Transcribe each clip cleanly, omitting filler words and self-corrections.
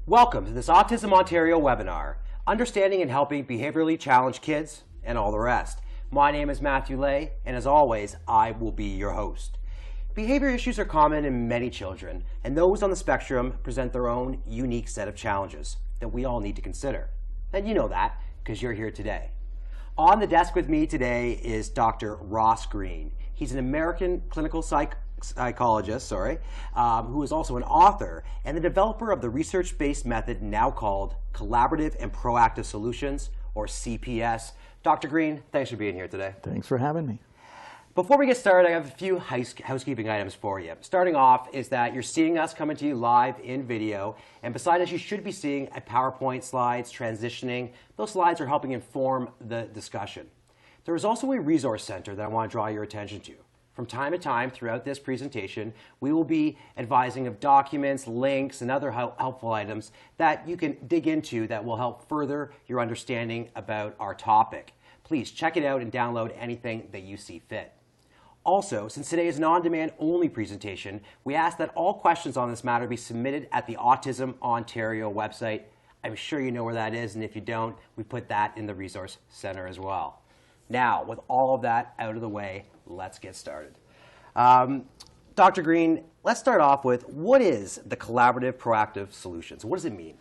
Welcome to this Autism Ontario webinar, Understanding and Helping Behaviorally Challenged Kids and all the rest. My name is Matthew Lay, and as always, I will be your host. Behavior issues are common in many children, and those on the spectrum present their own unique set of challenges that we all need to consider. And you know that, because you're here today. On the desk with me today is Dr. Ross Greene. He's an American clinical psychologist, who is also an author and the developer of the research-based method now called Collaborative and Proactive Solutions, or CPS. Dr. Greene, thanks for being here today. Thanks for having me. Before we get started, I have a few housekeeping items for you. Starting off is that you're seeing us coming to you live in video, and beside us you should be seeing a PowerPoint slides transitioning. Those slides are helping inform the discussion. There is also a resource center that I want to draw your attention to. From time to time throughout this presentation, we will be advising of documents, links, and other helpful items that you can dig into that will help further your understanding about our topic. Please check it out and download anything that you see fit. Also, since today is an on-demand only presentation, we ask that all questions on this matter be submitted at the Autism Ontario website. I'm sure you know where that is, and if you don't, we put that in the Resource Center as well. Now, with all of that out of the way, let's get started. Dr. Greene, let's start off with what is the Collaborative Proactive Solutions? What does it mean?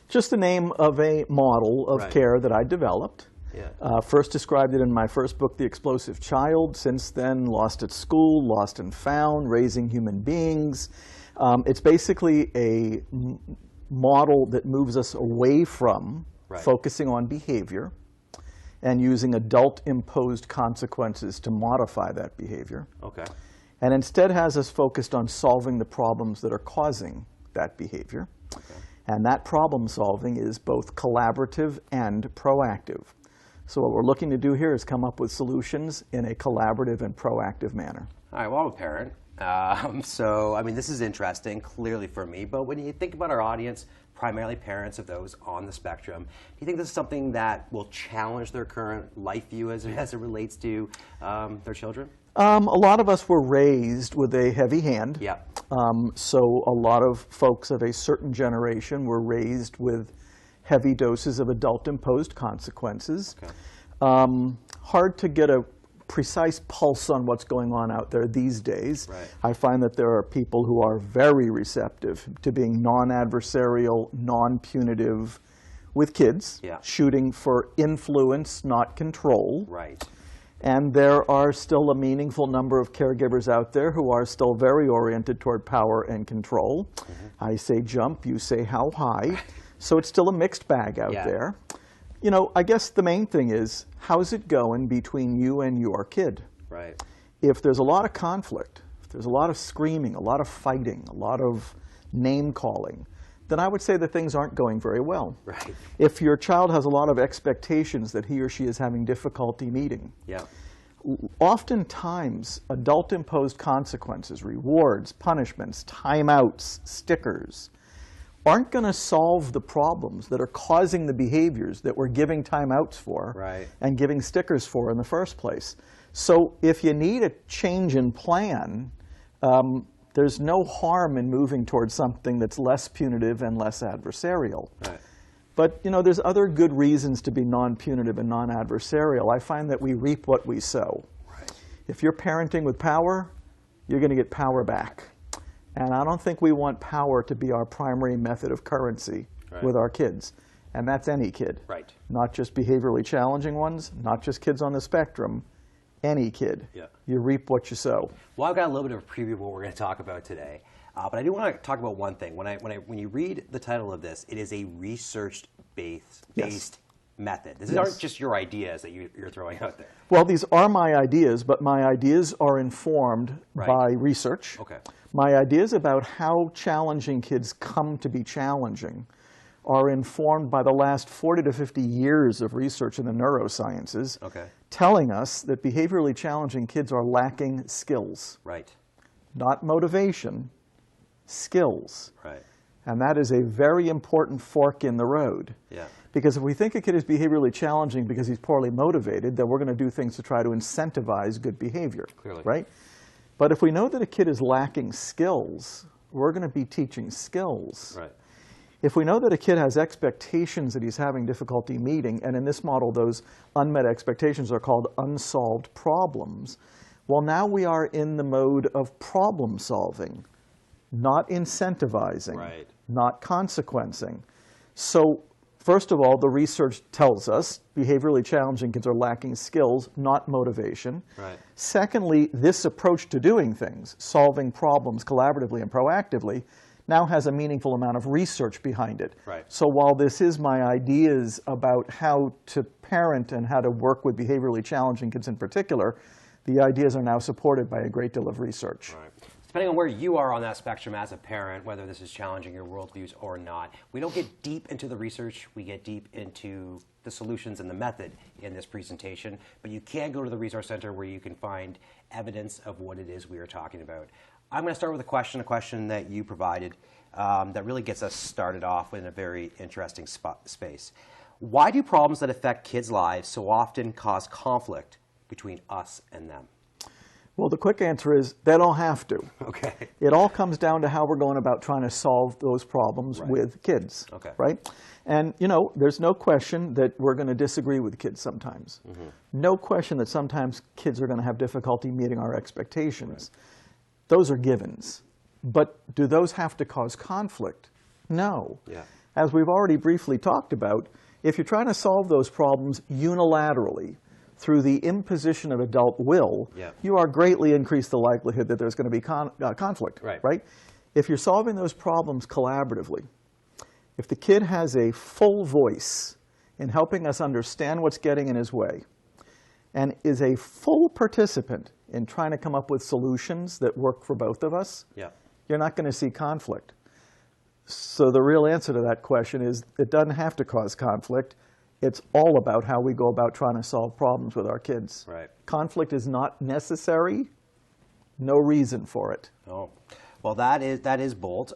Just the name of a model of care that I developed. Yeah. First described it in my first book, The Explosive Child. Since then, Lost at School, Lost and Found, Raising Human Beings. It's basically a model that moves us away from focusing on behavior and using adult-imposed consequences to modify that behavior. Okay. And instead has us focused on solving the problems that are causing that behavior. Okay. And that problem solving is both collaborative and proactive. So what we're looking to do here is come up with solutions in a collaborative and proactive manner. All right, well, I'm a parent. So, I mean, this is interesting, clearly for me. But when you think about our audience, primarily parents of those on the spectrum, do you think this is something that will challenge their current life view as it relates to their children? A lot of us were raised with a heavy hand. Yeah. So a lot of folks of a certain generation were raised with heavy doses of adult-imposed consequences. Okay. Hard to get a precise pulse on what's going on out there these days. Right. I find that there are people who are very receptive to being non-adversarial, non-punitive with kids, shooting for influence, not control. Right. And there are still a meaningful number of caregivers out there who are still very oriented toward power and control. Mm-hmm. I say jump, you say how high. So it's still a mixed bag out there. You know, I guess the main thing is, how's it going between you and your kid? Right. If there's a lot of conflict, if there's a lot of screaming, a lot of fighting, a lot of name calling, then I would say that things aren't going very well. Right. If your child has a lot of expectations that he or she is having difficulty meeting, oftentimes adult-imposed consequences, rewards, punishments, timeouts, stickers, aren't going to solve the problems that are causing the behaviors that we're giving timeouts for and giving stickers for in the first place. So if you need a change in plan, there's no harm in moving towards something that's less punitive and less adversarial. Right. But you know, there's other good reasons to be non-punitive and non-adversarial. I find that we reap what we sow. Right. If you're parenting with power, you're going to get power back. And I don't think we want power to be our primary method of currency with our kids. And that's any kid. Right. Not just behaviorally challenging ones, not just kids on the spectrum, any kid. Yeah. You reap what you sow. Well, I've got a little bit of a preview of what we're going to talk about today. But I do want to talk about one thing. When you read the title of this, it is a research-based method. These aren't just your ideas that you're throwing out there. Well, these are my ideas, but my ideas are informed by research. Okay. My ideas about how challenging kids come to be challenging are informed by the last 40 to 50 years of research in the neurosciences, telling us that behaviorally challenging kids are lacking skills. Right. Not motivation, skills. Right. And that is a very important fork in the road. Yeah. Because if we think a kid is behaviorally challenging because he's poorly motivated, then we're going to do things to try to incentivize good behavior. Clearly. Right? But if we know that a kid is lacking skills, we're going to be teaching skills. Right. If we know that a kid has expectations that he's having difficulty meeting, and in this model those unmet expectations are called unsolved problems, well, now we are in the mode of problem solving, not incentivizing, Right. not consequencing. So first of all, the research tells us behaviorally challenging kids are lacking skills, not motivation. Right. Secondly, this approach to doing things, solving problems collaboratively and proactively, now has a meaningful amount of research behind it. Right. So while this is my ideas about how to parent and how to work with behaviorally challenging kids in particular, the ideas are now supported by a great deal of research. Right. Depending on where you are on that spectrum as a parent, whether this is challenging your worldviews or not, we don't get deep into the research, we get deep into the solutions and the method in this presentation, but you can go to the Resource Center where you can find evidence of what it is we are talking about. I'm going to start with a question that you provided that really gets us started off in a very interesting space. Why do problems that affect kids' lives so often cause conflict between us and them? Well, the quick answer is they don't have to. Okay. It all comes down to how we're going about trying to solve those problems with kids. Okay. Right? And, you know, there's no question that we're going to disagree with kids sometimes. No question that sometimes kids are going to have difficulty meeting our expectations. Those are givens. But do those have to cause conflict? No. Yeah. As we've already briefly talked about, if you're trying to solve those problems unilaterally, through the imposition of adult will, you are greatly increase the likelihood that there's going to be conflict, right? If you're solving those problems collaboratively, if the kid has a full voice in helping us understand what's getting in his way, and is a full participant in trying to come up with solutions that work for both of us, you're not going to see conflict. So the real answer to that question is it doesn't have to cause conflict. It's all about how we go about trying to solve problems with our kids. Right. Conflict is not necessary. No reason for it. Oh, well, that is bold.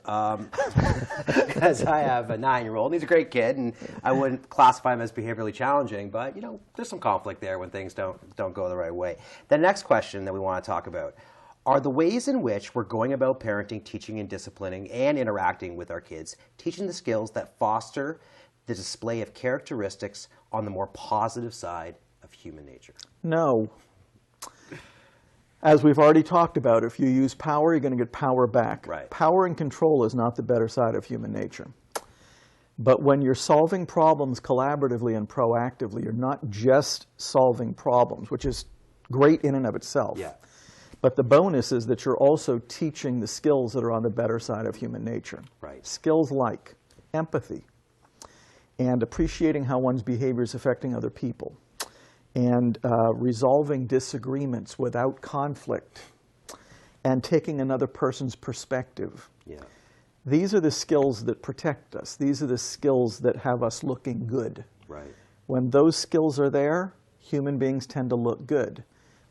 Because I have a 9-year-old, and he's a great kid, and I wouldn't classify him as behaviorally challenging, but you know, there's some conflict there when things don't go the right way. The next question that we want to talk about are the ways in which we're going about parenting, teaching, and disciplining, and interacting with our kids, teaching the skills that foster the display of characteristics on the more positive side of human nature. No. As we've already talked about, if you use power, you're going to get power back. Right. Power and control is not the better side of human nature. But when you're solving problems collaboratively and proactively, you're not just solving problems, which is great in and of itself. Yeah. But the bonus is that you're also teaching the skills that are on the better side of human nature. Right. Skills like empathy and appreciating how one's behavior is affecting other people, and resolving disagreements without conflict, and taking another person's perspective. Yeah. These are the skills that protect us. These are the skills that have us looking good. Right. When those skills are there, human beings tend to look good.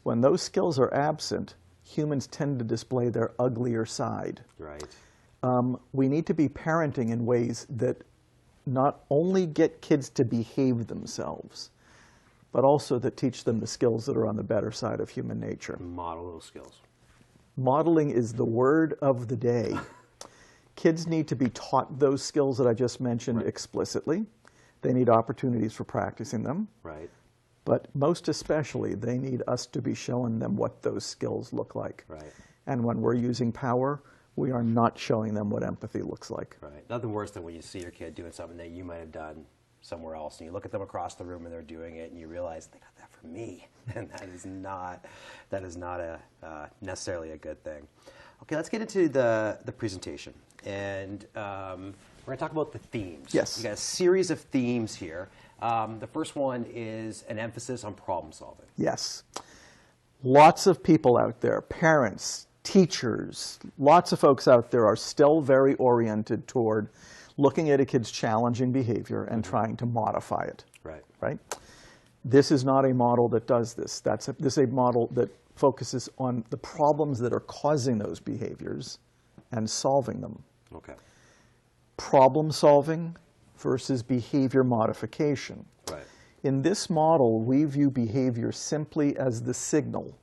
When those skills are absent, humans tend to display their uglier side. Right. We need to be parenting in ways that not only get kids to behave themselves, but also that teach them the skills that are on the better side of human nature. Model those skills. Modeling is the word of the day. Kids need to be taught those skills that I just mentioned explicitly. They need opportunities for practicing them. Right. But most especially, they need us to be showing them what those skills look like. Right. And when we're using power, we are not showing them what empathy looks like. Right. Nothing worse than when you see your kid doing something that you might have done somewhere else, and you look at them across the room and they're doing it, and you realize they got that from me, and that is not necessarily a good thing. Okay, let's get into the presentation, and we're going to talk about the themes. Yes. We got a series of themes here. The first one is an emphasis on problem solving. Yes. Lots of people out there, parents, teachers, lots of folks out there are still very oriented toward looking at a kid's challenging behavior and trying to modify it. Right. Right? This is not a model that does this. This is a model that focuses on the problems that are causing those behaviors and solving them. Okay. Problem solving versus behavior modification. Right. In this model, we view behavior simply as the signal,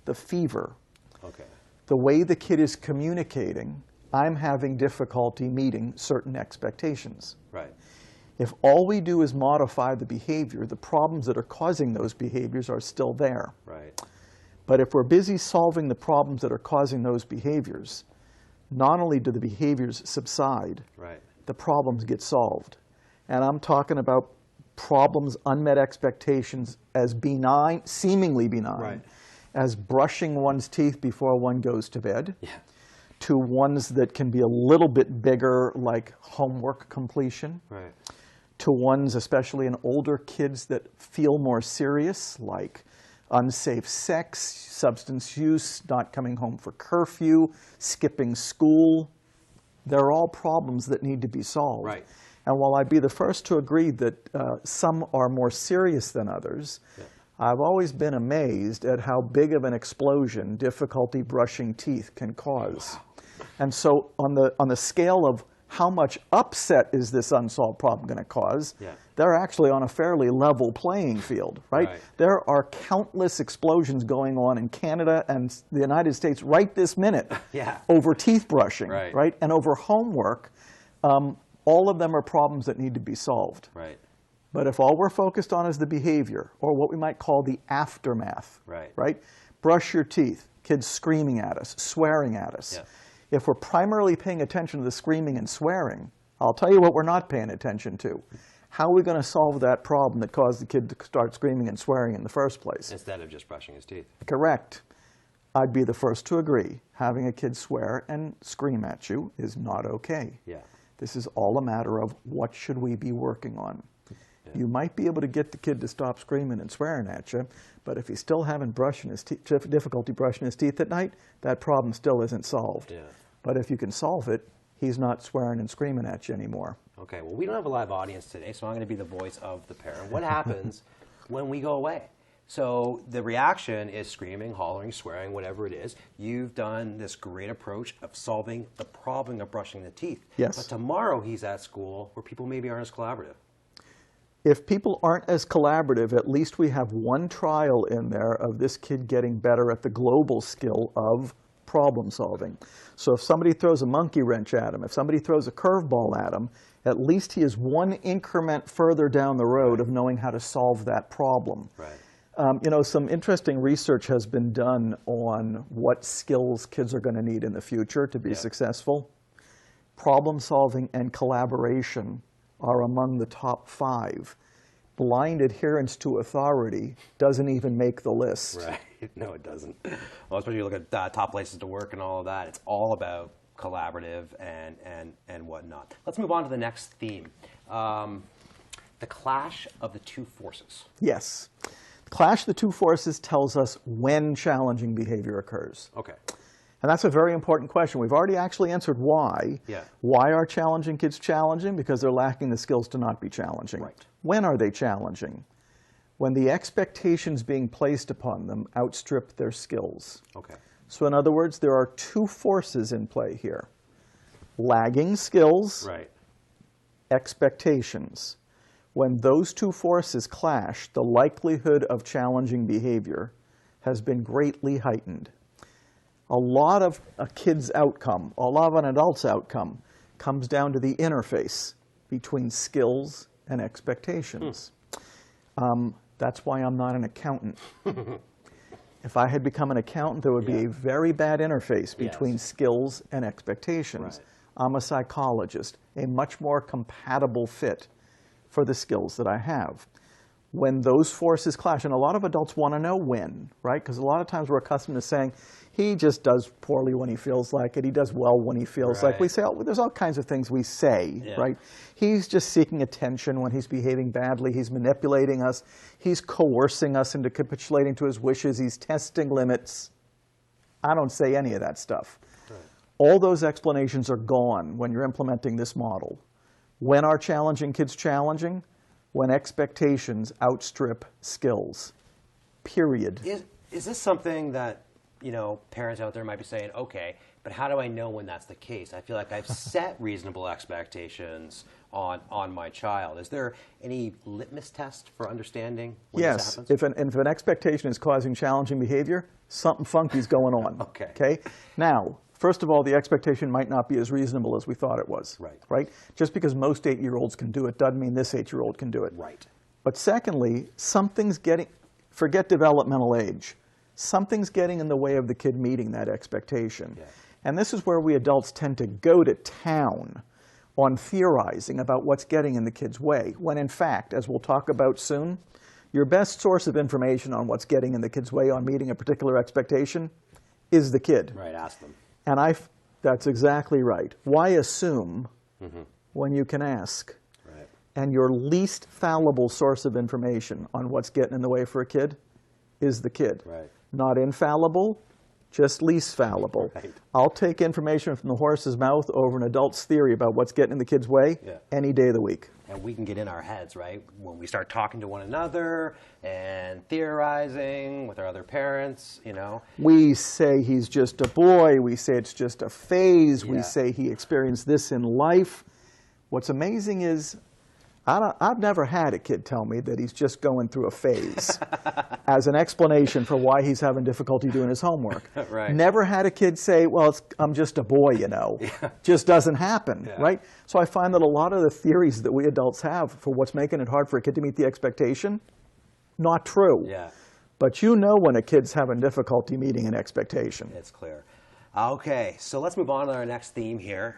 the fever, Okay. the way the kid is communicating I'm having difficulty meeting certain expectations. Right. If all we do is modify the behavior, the problems that are causing those behaviors are still there. Right. But if we're busy solving the problems that are causing those behaviors, not only do the behaviors subside, Right. the problems get solved. And I'm talking about problems, unmet expectations as benign, seemingly benign, Right. as brushing one's teeth before one goes to bed, Yeah. to ones that can be a little bit bigger, like homework completion, Right. to ones, especially in older kids, that feel more serious, like unsafe sex, substance use, not coming home for curfew, skipping school. They're all problems that need to be solved. Right. And while I'd be the first to agree that some are more serious than others, Yeah. I've always been amazed at how big of an explosion difficulty brushing teeth can cause. Wow. And so on the scale of how much upset is this unsolved problem going to cause, Yeah. they're actually on a fairly level playing field, right? Right. There are countless explosions going on in Canada and the United States right this minute Yeah. over teeth brushing, Right. right? And over homework. All of them are problems that need to be solved. Right. But if all we're focused on is the behavior, or what we might call the aftermath, Right. Brush your teeth, kids screaming at us, swearing at us. Yeah. If we're primarily paying attention to the screaming and swearing, I'll tell you what we're not paying attention to. How are we going to solve that problem that caused the kid to start screaming and swearing in the first place? Instead of just brushing his teeth. Correct. I'd be the first to agree. Having a kid swear and scream at you is not okay. Yeah. This is all a matter of what should we be working on. Yeah. You might be able to get the kid to stop screaming and swearing at you, but if he's still having difficulty brushing his teeth at night, that problem still isn't solved. Yeah. But if you can solve it, he's not swearing and screaming at you anymore. Okay, well, we don't have a live audience today, so I'm going to be the voice of the parent. What happens when we go away? So the reaction is screaming, hollering, swearing, whatever it is. You've done this great approach of solving the problem of brushing the teeth. Yes. But tomorrow he's at school where people maybe aren't as collaborative. If people aren't as collaborative, at least we have one trial in there of this kid getting better at the global skill of problem solving. So if somebody throws a monkey wrench at him, if somebody throws a curveball at him, at least he is one increment further down the road of knowing how to solve that problem. Right. Some interesting research has been done on what skills kids are going to need in the future to be successful. Problem solving and collaboration are among the top 5. Blind adherence to authority doesn't even make the list. Right. No, it doesn't. Well, especially you look at top places to work and all of that. It's all about collaborative and whatnot. Let's move on to the next theme. The clash of the two forces. Yes. The clash of the two forces tells us when challenging behavior occurs. Okay. And that's a very important question. We've already actually answered why. Yeah. Why are challenging kids challenging? Because they're lacking the skills to not be challenging. Right. When are they challenging? When the expectations being placed upon them outstrip their skills. Okay. So in other words, there are two forces in play here. Lagging skills, Right. expectations. When those two forces clash, the likelihood of challenging behavior has been greatly heightened. A lot of a kid's outcome, a lot of an adult's outcome, comes down to the interface between skills and expectations. That's why I'm not an accountant. If I had become an accountant, there would be a very bad interface between skills and expectations. Right. I'm a psychologist, a much more compatible fit for the skills that I have. When those forces clash, and a lot of adults want to know when, right? Because a lot of times we're accustomed to saying, he just does poorly when he feels like it. He does well when he feels like. We say, there's all kinds of things we say, right? He's just seeking attention when he's behaving badly. He's manipulating us. He's coercing us into capitulating to his wishes. He's testing limits. I don't say any of that stuff. Right. All those explanations are gone when you're implementing this model. When are challenging kids challenging? When expectations outstrip skills, period. Is this something that, parents out there might be saying, okay, but how do I know when that's the case? I feel like I've set reasonable expectations on my child. Is there any litmus test for understanding when this happens? If an expectation is causing challenging behavior, something funky's going on. Okay. Okay? Now, First of all, the expectation might not be as reasonable as we thought it was. Right. Right? Just because most 8-year-olds can do it doesn't mean this 8-year-old can do it. Right. But secondly, something's getting, forget developmental age, something's getting in the way of the kid meeting that expectation. Yeah. And this is where we adults tend to go to town on theorizing about what's getting in the kid's way, when in fact, as we'll talk about soon, your best source of information on what's getting in the kid's way on meeting a particular expectation is the kid. Right, ask them. And that's exactly right. Why assume when you can ask? Right. And your least fallible source of information on what's getting in the way for a kid is the kid. Right. Not infallible, just least fallible. Right. I'll take information from the horse's mouth over an adult's theory about what's getting in the kid's way any day of the week. And we can get in our heads, right? When we start talking to one another and theorizing with our other parents, you know. We say he's just a boy. We say it's just a phase. Yeah. We say he experienced this in life. What's amazing is I've never had a kid tell me that he's just going through a phase as an explanation for why he's having difficulty doing his homework. Right. Never had a kid say, well, I'm just a boy, you know. Just doesn't happen, right? So I find that a lot of the theories that we adults have for what's making it hard for a kid to meet the expectation, not true. Yeah. But you know when a kid's having difficulty meeting an expectation. It's clear. Okay, so let's move on to our next theme here.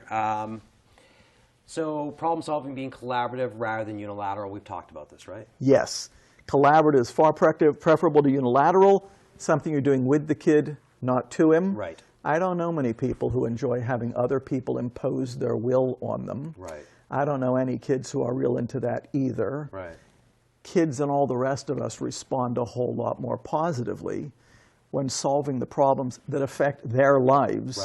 So problem solving being collaborative rather than unilateral. We've talked about this, right? Yes. Collaborative is far preferable to unilateral, something you're doing with the kid, not to him. Right. I don't know many people who enjoy having other people impose their will on them. Right. I don't know any kids who are real into that either. Right. Kids and all the rest of us respond a whole lot more positively when solving the problems that affect their lives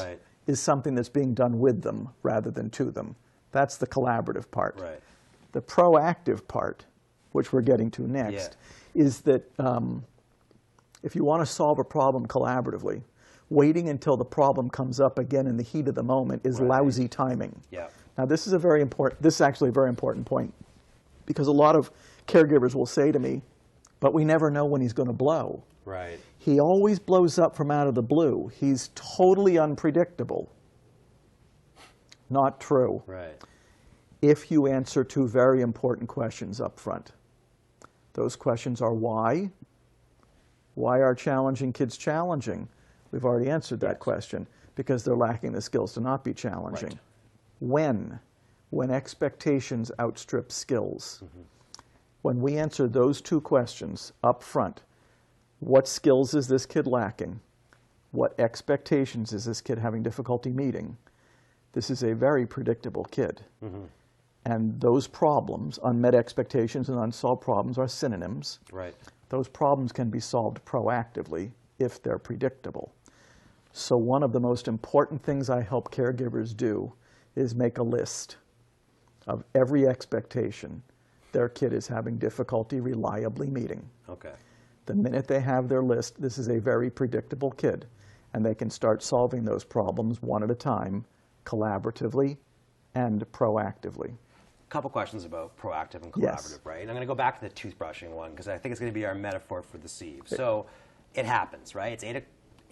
is something that's being done with them rather than to them. That's the collaborative part. Right. The proactive part, which we're getting to next, is that if you want to solve a problem collaboratively, waiting until the problem comes up again in the heat of the moment is lousy timing. Yeah. Now, this is actually a very important point, because a lot of caregivers will say to me, but we never know when he's going to blow. Right. He always blows up from out of the blue. He's totally unpredictable. Not true. Right. If you answer two very important questions up front. Those questions are why? Why are challenging kids challenging? We've already answered that question. Because they're lacking the skills to not be challenging. Right. When? When expectations outstrip skills. When we answer those two questions up front, what skills is this kid lacking? What expectations is this kid having difficulty meeting? This is a very predictable kid. And those problems, unmet expectations and unsolved problems, are synonyms. Right. Those problems can be solved proactively if they're predictable. So one of the most important things I help caregivers do is make a list of every expectation their kid is having difficulty reliably meeting. Okay. The minute they have their list, this is a very predictable kid, and they can start solving those problems one at a time, collaboratively and proactively. A couple questions about proactive and collaborative, right? And I'm going to go back to the toothbrushing one because I think it's going to be our metaphor for the sieve. So it happens, right? It's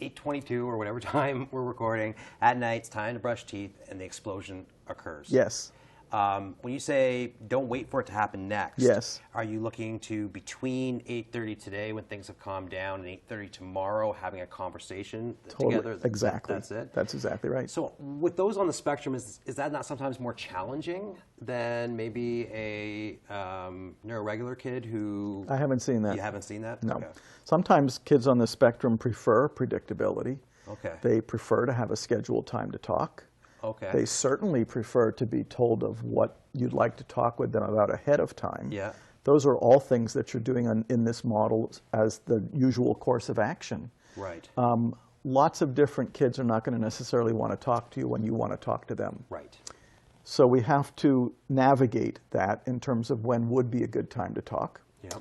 8:22 or whatever time we're recording at night. It's time to brush teeth, and the explosion occurs. Yes. When you say don't wait for it to happen next, Yes. Are you looking to between 8:30 today when things have calmed down and 8:30 tomorrow having a conversation together? Exactly. That's it? That's exactly right. So with those on the spectrum, is that not sometimes more challenging than maybe a neuroregular kid who... I haven't seen that. You haven't seen that? No. Okay. Sometimes kids on the spectrum prefer predictability. Okay. They prefer to have a scheduled time to talk. Okay. They certainly prefer to be told of what you'd like to talk with them about ahead of time. Yeah. Those are all things that you're doing in this model as the usual course of action. Right. Lots of different kids are not going to necessarily want to talk to you when you want to talk to them. Right. So we have to navigate that in terms of when would be a good time to talk. Yeah.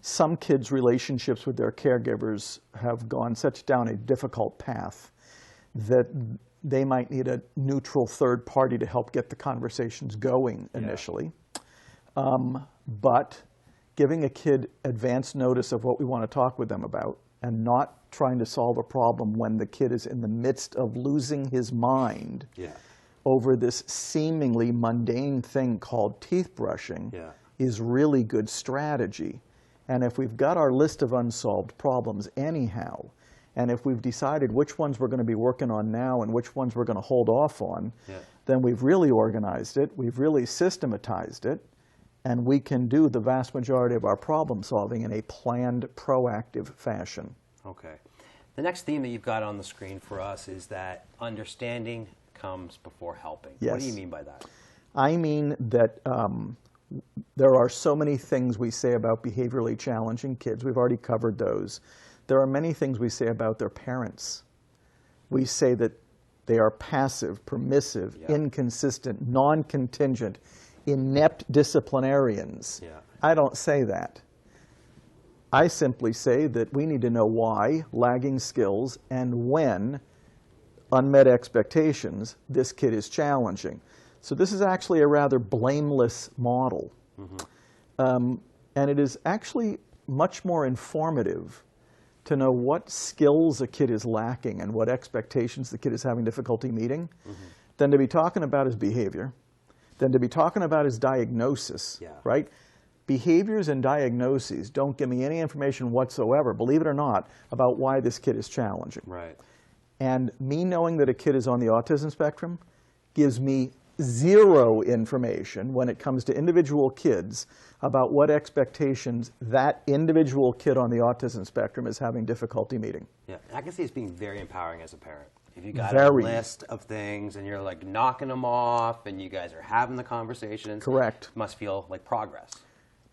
Some kids' relationships with their caregivers have gone such down a difficult path that they might need a neutral third party to help get the conversations going initially. But giving a kid advance notice of what we want to talk with them about and not trying to solve a problem when the kid is in the midst of losing his mind over this seemingly mundane thing called teeth brushing is really good strategy. And if we've got our list of unsolved problems anyhow, and if we've decided which ones we're going to be working on now and which ones we're going to hold off on, then we've really organized it, we've really systematized it, and we can do the vast majority of our problem solving in a planned, proactive fashion. Okay. The next theme that you've got on the screen for us is that understanding comes before helping. Yes. What do you mean by that? I mean that there are so many things we say about behaviorally challenging kids. We've already covered those. There are many things we say about their parents. We say that they are passive, permissive, inconsistent, non-contingent, inept disciplinarians. I don't say that. I simply say that we need to know why, lagging skills, and when, unmet expectations, this kid is challenging. So this is actually a rather blameless model. And it is actually much more informative to know what skills a kid is lacking and what expectations the kid is having difficulty meeting than to be talking about his behavior, than to be talking about his diagnosis, right? Behaviors and diagnoses don't give me any information whatsoever, believe it or not, about why this kid is challenging. Right. And me knowing that a kid is on the autism spectrum gives me zero information when it comes to individual kids about what expectations that individual kid on the autism spectrum is having difficulty meeting. Yeah, I can see it's being very empowering as a parent. If you got a list of things and you're like knocking them off and you guys are having the conversations, correct, it must feel like progress.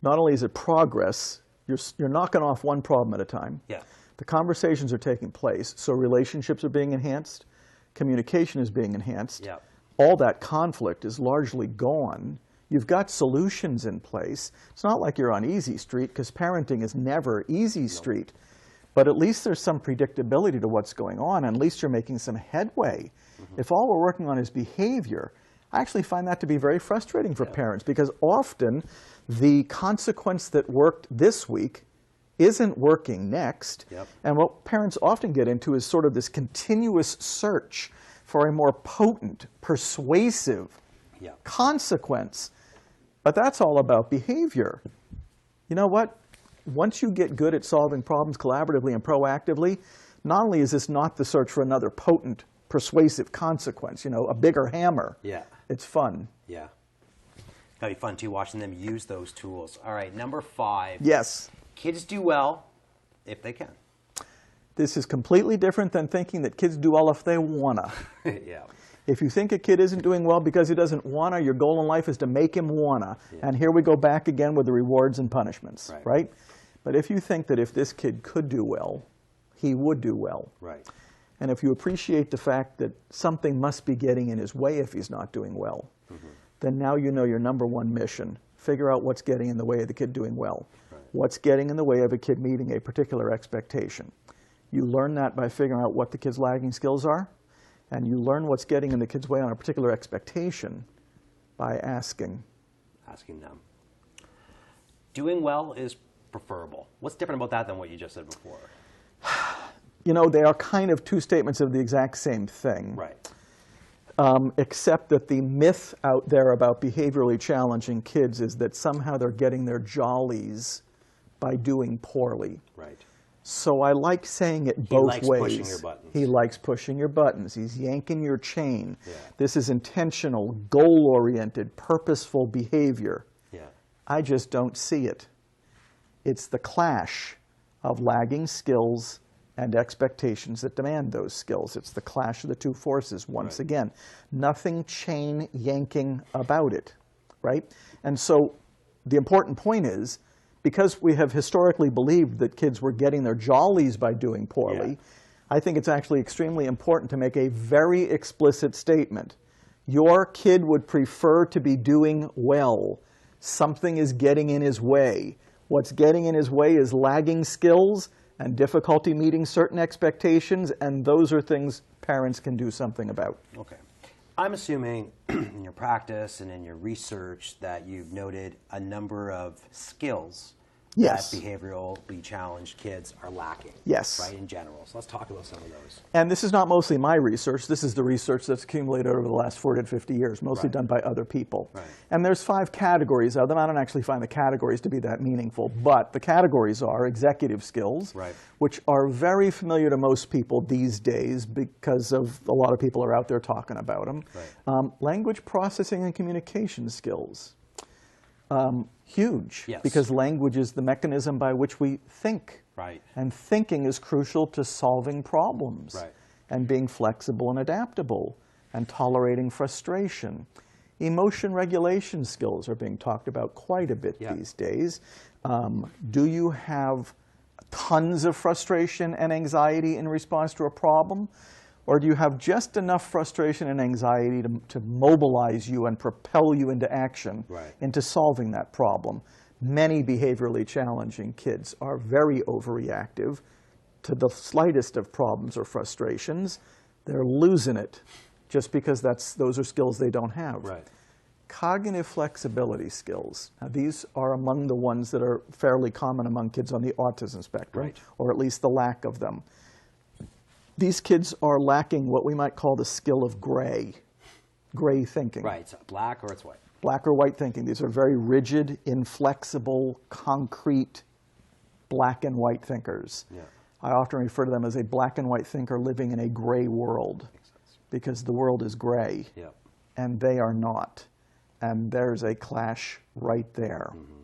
Not only is it progress, you're knocking off one problem at a time. Yeah. The conversations are taking place, so relationships are being enhanced, communication is being enhanced. Yeah. All that conflict is largely gone. You've got solutions in place. It's not like you're on easy street, because parenting is never easy street. But at least there's some predictability to what's going on, and at least you're making some headway. If all we're working on is behavior, I actually find that to be very frustrating for parents, because often the consequence that worked this week isn't working next. And what parents often get into is sort of this continuous search for a more potent, persuasive consequence. But that's all about behavior. You know what? Once you get good at solving problems collaboratively and proactively, not only is this not the search for another potent, persuasive consequence, you know, a bigger hammer. It's fun. Yeah. Gotta be fun too, watching them use those tools. All right, number 5. Yes. Kids do well if they can. This is completely different than thinking that kids do well if they wanna. If you think a kid isn't doing well because he doesn't wanna, your goal in life is to make him wanna. And here we go back again with the rewards and punishments, right? But if you think that if this kid could do well, he would do well. And if you appreciate the fact that something must be getting in his way if he's not doing well, then now you know your number one mission. Figure out what's getting in the way of the kid doing well. What's getting in the way of a kid meeting a particular expectation. You learn that by figuring out what the kid's lagging skills are, and you learn what's getting in the kid's way on a particular expectation by asking. Asking them. Doing well is preferable. What's different about that than what you just said before? You know, they are kind of two statements of the exact same thing. Except that the myth out there about behaviorally challenging kids is that somehow they're getting their jollies by doing poorly. So I like saying it both ways. He likes pushing your buttons. He likes pushing your buttons. He's yanking your chain. This is intentional, goal-oriented, purposeful behavior. I just don't see it. It's the clash of lagging skills and expectations that demand those skills. It's the clash of the two forces once again. Nothing chain yanking about it, right? And so the important point is, because we have historically believed that kids were getting their jollies by doing poorly, I think it's actually extremely important to make a very explicit statement. Your kid would prefer to be doing well. Something is getting in his way. What's getting in his way is lagging skills and difficulty meeting certain expectations, and those are things parents can do something about. Okay. I'm assuming in your practice and in your research that you've noted a number of skills Yes. that behaviorally challenged kids are lacking. Yes. Right, in general. So let's talk about some of those. And this is not mostly my research. This is the research that's accumulated over the last 40 to 50 years, mostly Right. done by other people. Right. And there's 5 categories of them. I don't actually find the categories to be that meaningful, but the categories are executive skills, Right. which are very familiar to most people these days because of a lot of people are out there talking about them. Right. Language processing and communication skills. Huge, Yes. because language is the mechanism by which we think. Right. And thinking is crucial to solving problems. Right. And being flexible and adaptable and tolerating frustration. Emotion regulation skills are being talked about quite a bit Yeah. these days. Do you have tons of frustration and anxiety in response to a problem? Or do you have just enough frustration and anxiety to mobilize you and propel you into action, Right. into solving that problem? Many behaviorally challenging kids are very overreactive to the slightest of problems or frustrations. They're losing it just because those are skills they don't have. Right. Cognitive flexibility skills. Now, these are among the ones that are fairly common among kids on the autism spectrum, Right. or at least the lack of them. These kids are lacking what we might call the skill of gray thinking. Right. It's black or it's white. Black or white thinking. These are very rigid, inflexible, concrete, black and white thinkers. Yeah. I often refer to them as a black and white thinker living in a gray world, Makes sense. because the world is gray Yeah. and they are not. And there's a clash right there. Mm-hmm.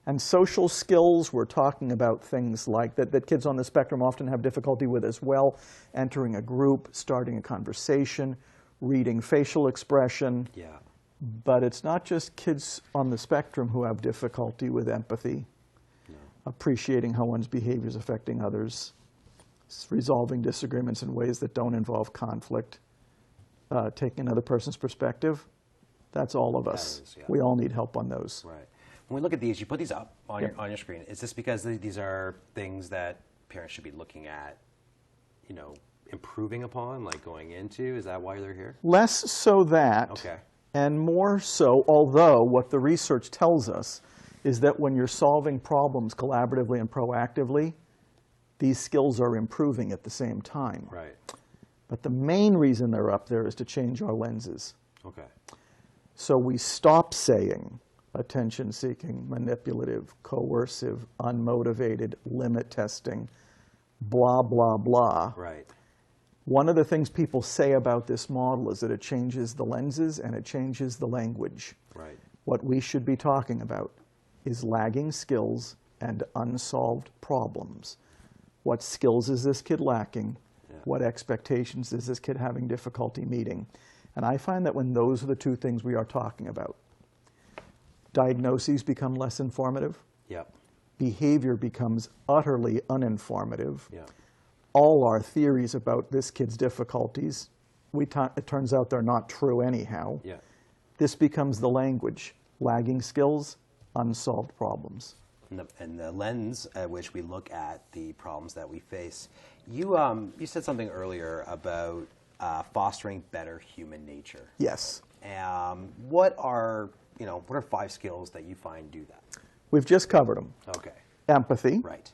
And social skills, we're talking about things like that kids on the spectrum often have difficulty with as well. Entering a group, starting a conversation, reading facial expression. Yeah. But it's not just kids on the spectrum who have difficulty with empathy, appreciating how one's behavior is affecting others, resolving disagreements in ways that don't involve conflict, taking another person's perspective. That's all of us. That is, yeah. We all need help on those. Right. When we look at these, you put these up on, Yep. your screen. Is this because these are things that parents should be looking at, improving upon, like going into? Is that why they're here? Less so that, Okay. and more so, although what the research tells us is that when you're solving problems collaboratively and proactively, these skills are improving at the same time. Right. But the main reason they're up there is to change our lenses. Okay. So we stop saying attention-seeking, manipulative, coercive, unmotivated, limit testing, blah, blah, blah. Right. One of the things people say about this model is that it changes the lenses and it changes the language. Right. What we should be talking about is lagging skills and unsolved problems. What skills is this kid lacking? Yeah. What expectations is this kid having difficulty meeting? And I find that when those are the two things we are talking about, diagnoses become less informative, Yep. behavior becomes utterly uninformative. Yeah. All our theories about this kid's difficulties, it turns out they're not true anyhow. Yeah. This becomes the language. Lagging skills, unsolved problems. And the lens at which we look at the problems that we face. You said something earlier about fostering better human nature. Yes. What are 5 skills that you find do that? We've just covered them. Okay. Empathy, Right.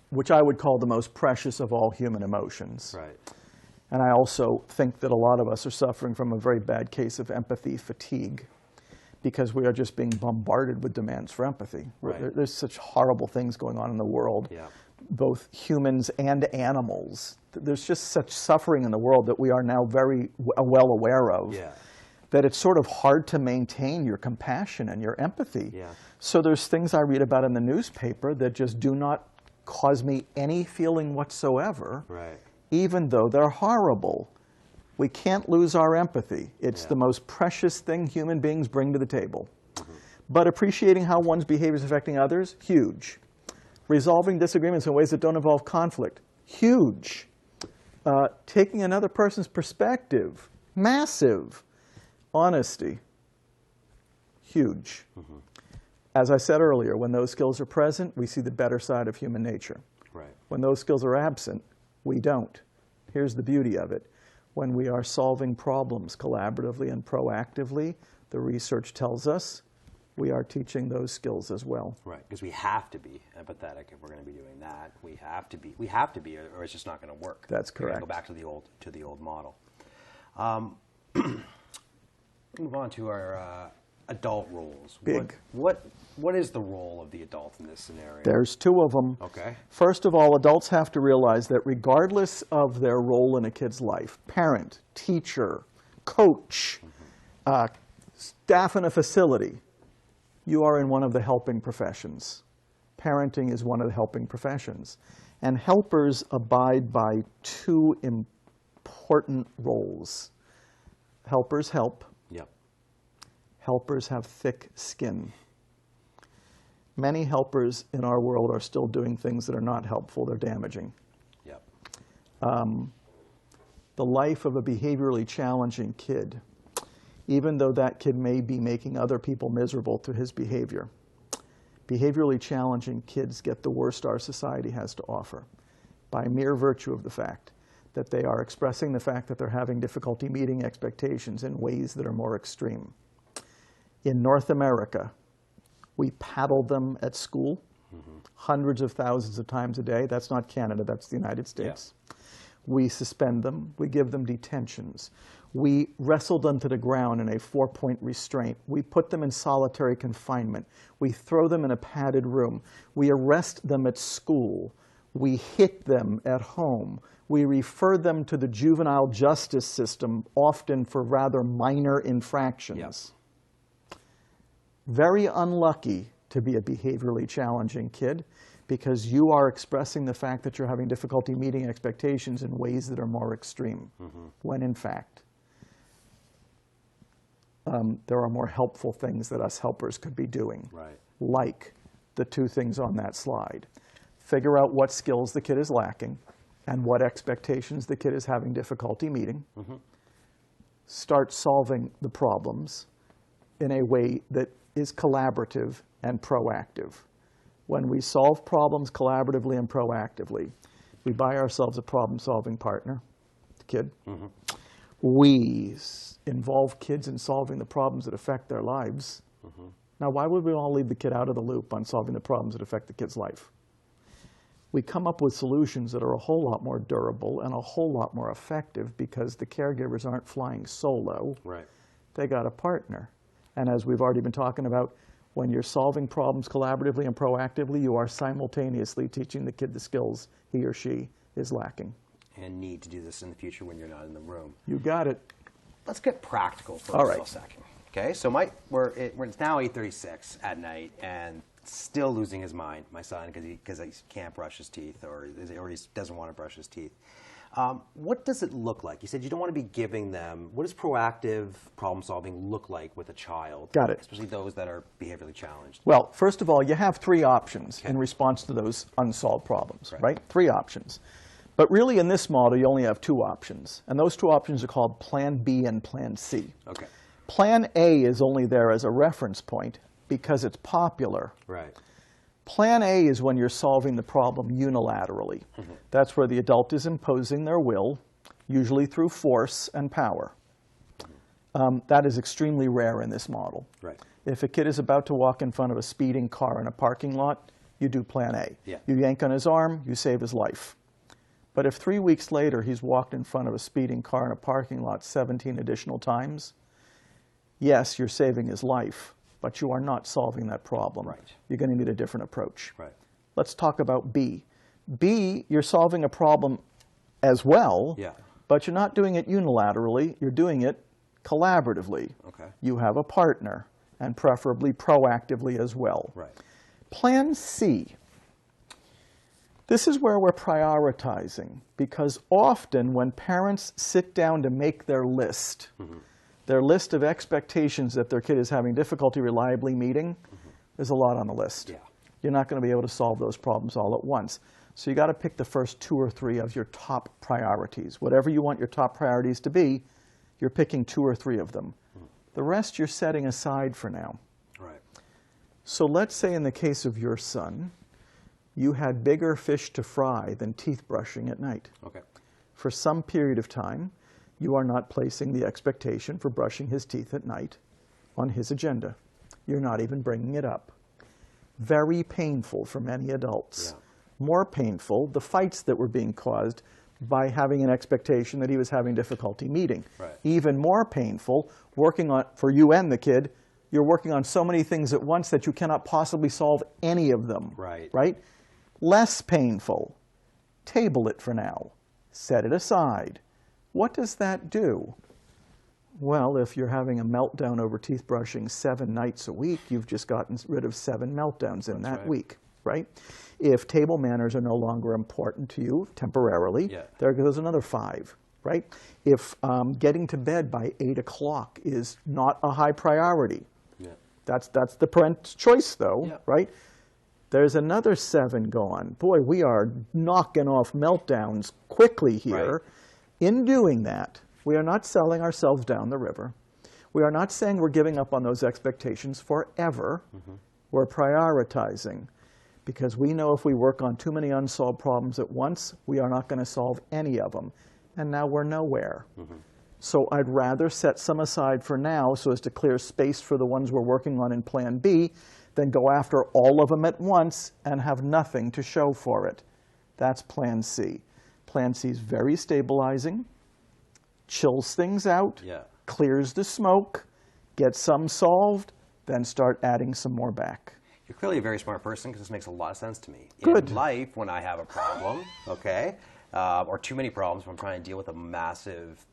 which I would call the most precious of all human emotions. Right. And I also think that a lot of us are suffering from a very bad case of empathy fatigue, because we are just being bombarded with demands for empathy. Right. There's such horrible things going on in the world, Yeah. both humans and animals. There's just such suffering in the world that we are now very well aware of, Yeah. that it's sort of hard to maintain your compassion and your empathy. Yeah. So there's things I read about in the newspaper that just do not cause me any feeling whatsoever, Right. even though they're horrible. We can't lose our empathy. It's Yeah. the most precious thing human beings bring to the table. But appreciating how one's behavior is affecting others, huge. Resolving disagreements in ways that don't involve conflict, huge. Taking another person's perspective, massive. Honesty, huge. As I said earlier, when those skills are present, we see the better side of human nature. Right. When those skills are absent, we don't. Here's the beauty of it. When we are solving problems collaboratively and proactively, the research tells us we are teaching those skills as well. Right, because we have to be empathetic if we're going to be doing that. We have to be, or it's just not going to work. That's correct. We're going to go back to the old model. Move on to our adult roles. Big. What is the role of the adult in this scenario? There's two of them. Okay. First of all, adults have to realize that regardless of their role in a kid's life, parent, teacher, coach, staff in a facility, you are in one of the helping professions. Parenting is one of the helping professions. And helpers abide by two important roles. Helpers help. Yep. Helpers have thick skin. Many helpers in our world are still doing things that are not helpful. They're damaging. Yep. The life of a behaviorally challenging kid, even though that kid may be making other people miserable through his behavior, behaviorally challenging kids get the worst our society has to offer by mere virtue of the fact that they are expressing the fact that they're having difficulty meeting expectations in ways that are more extreme. In North America, we paddle them at school hundreds of thousands of times a day. That's not Canada, that's the United States. Yeah. We suspend them, we give them detentions. We wrestle them to the ground in a 4-point restraint. We put them in solitary confinement. We throw them in a padded room. We arrest them at school. We hit them at home. We refer them to the juvenile justice system, often for rather minor infractions. Yes. Very unlucky to be a behaviorally challenging kid, because you are expressing the fact that you're having difficulty meeting expectations in ways that are more extreme, when in fact there are more helpful things that us helpers could be doing, like the two things on that slide. Figure out what skills the kid is lacking and what expectations the kid is having difficulty meeting. Start solving the problems in a way that is collaborative and proactive. When we solve problems collaboratively and proactively, we buy ourselves a problem-solving partner, the kid. We involve kids in solving the problems that affect their lives. Now, why would we all leave the kid out of the loop on solving the problems that affect the kid's life? We come up with solutions that are a whole lot more durable and a whole lot more effective because the caregivers aren't flying solo. They got a partner. And as we've already been talking about, when you're solving problems collaboratively and proactively, you are simultaneously teaching the kid the skills he or she is lacking. And need to do this in the future when you're not in the room. You got it. Let's get practical for a second. Okay, so it's now 8:36 at night, and still losing his mind, my son, because he can't brush his teeth, or he doesn't want to brush his teeth. What does it look like? You said you don't want to be giving them, what does proactive problem solving look like with a child? Got it. Especially those that are behaviorally challenged. Well, first of all, you have three options in response to those unsolved problems, right? Three options. But really in this model, you only have two options. And those two options are called Plan B and Plan C. Okay. Plan A is only there as a reference point because it's popular. Plan A is when you're solving the problem unilaterally. That's where the adult is imposing their will, usually through force and power. That is extremely rare in this model. If a kid is about to walk in front of a speeding car in a parking lot, you do Plan A. You yank on his arm, you save his life. But if 3 weeks later he's walked in front of a speeding car in a parking lot 17 additional times, yes, you're saving his life, but you are not solving that problem. You're going to need a different approach. Let's talk about B. B, you're solving a problem as well, but you're not doing it unilaterally. You're doing it collaboratively. You have a partner, and preferably proactively as well. Plan C. This is where we're prioritizing, because often when parents sit down to make their list of expectations that their kid is having difficulty reliably meeting, there's a lot on the list. You're not going to be able to solve those problems all at once. So you got to pick the first 2 or 3 of your top priorities. Whatever you want your top priorities to be, you're picking 2 or 3 of them. The rest you're setting aside for now. So let's say in the case of your son, you had bigger fish to fry than teeth brushing at night. For some period of time, you are not placing the expectation for brushing his teeth at night on his agenda. you're not even bringing it up. Very painful for many adults. Yeah. More painful, the fights that were being caused by having an expectation that he was having difficulty meeting. Right. Even more painful, working on, for you and the kid, you're working on so many things at once that you cannot possibly solve any of them. Right. Right? Less painful, table it for now. Set it aside. What does that do? Well, if you're having a meltdown over teeth brushing 7 nights a week, you've just gotten rid of 7 meltdowns in that week, right? If table manners are no longer important to you temporarily, there goes another 5, right? If getting to bed by 8 o'clock is not a high priority, that's the parent's choice though, right? There's another 7 gone. Boy, we are knocking off meltdowns quickly here. In doing that, we are not selling ourselves down the river. We are not saying we're giving up on those expectations forever. We're prioritizing, because we know if we work on too many unsolved problems at once, we are not going to solve any of them. And now we're nowhere. So I'd rather set some aside for now so as to clear space for the ones we're working on in Plan B than go after all of them at once and have nothing to show for it. That's Plan C. Plan C is very stabilizing, chills things out, clears the smoke, gets some solved, then start adding some more back. You're clearly a very smart person, because this makes a lot of sense to me. Good. In life, when I have a problem, okay, or too many problems, when I'm trying to deal with a massive,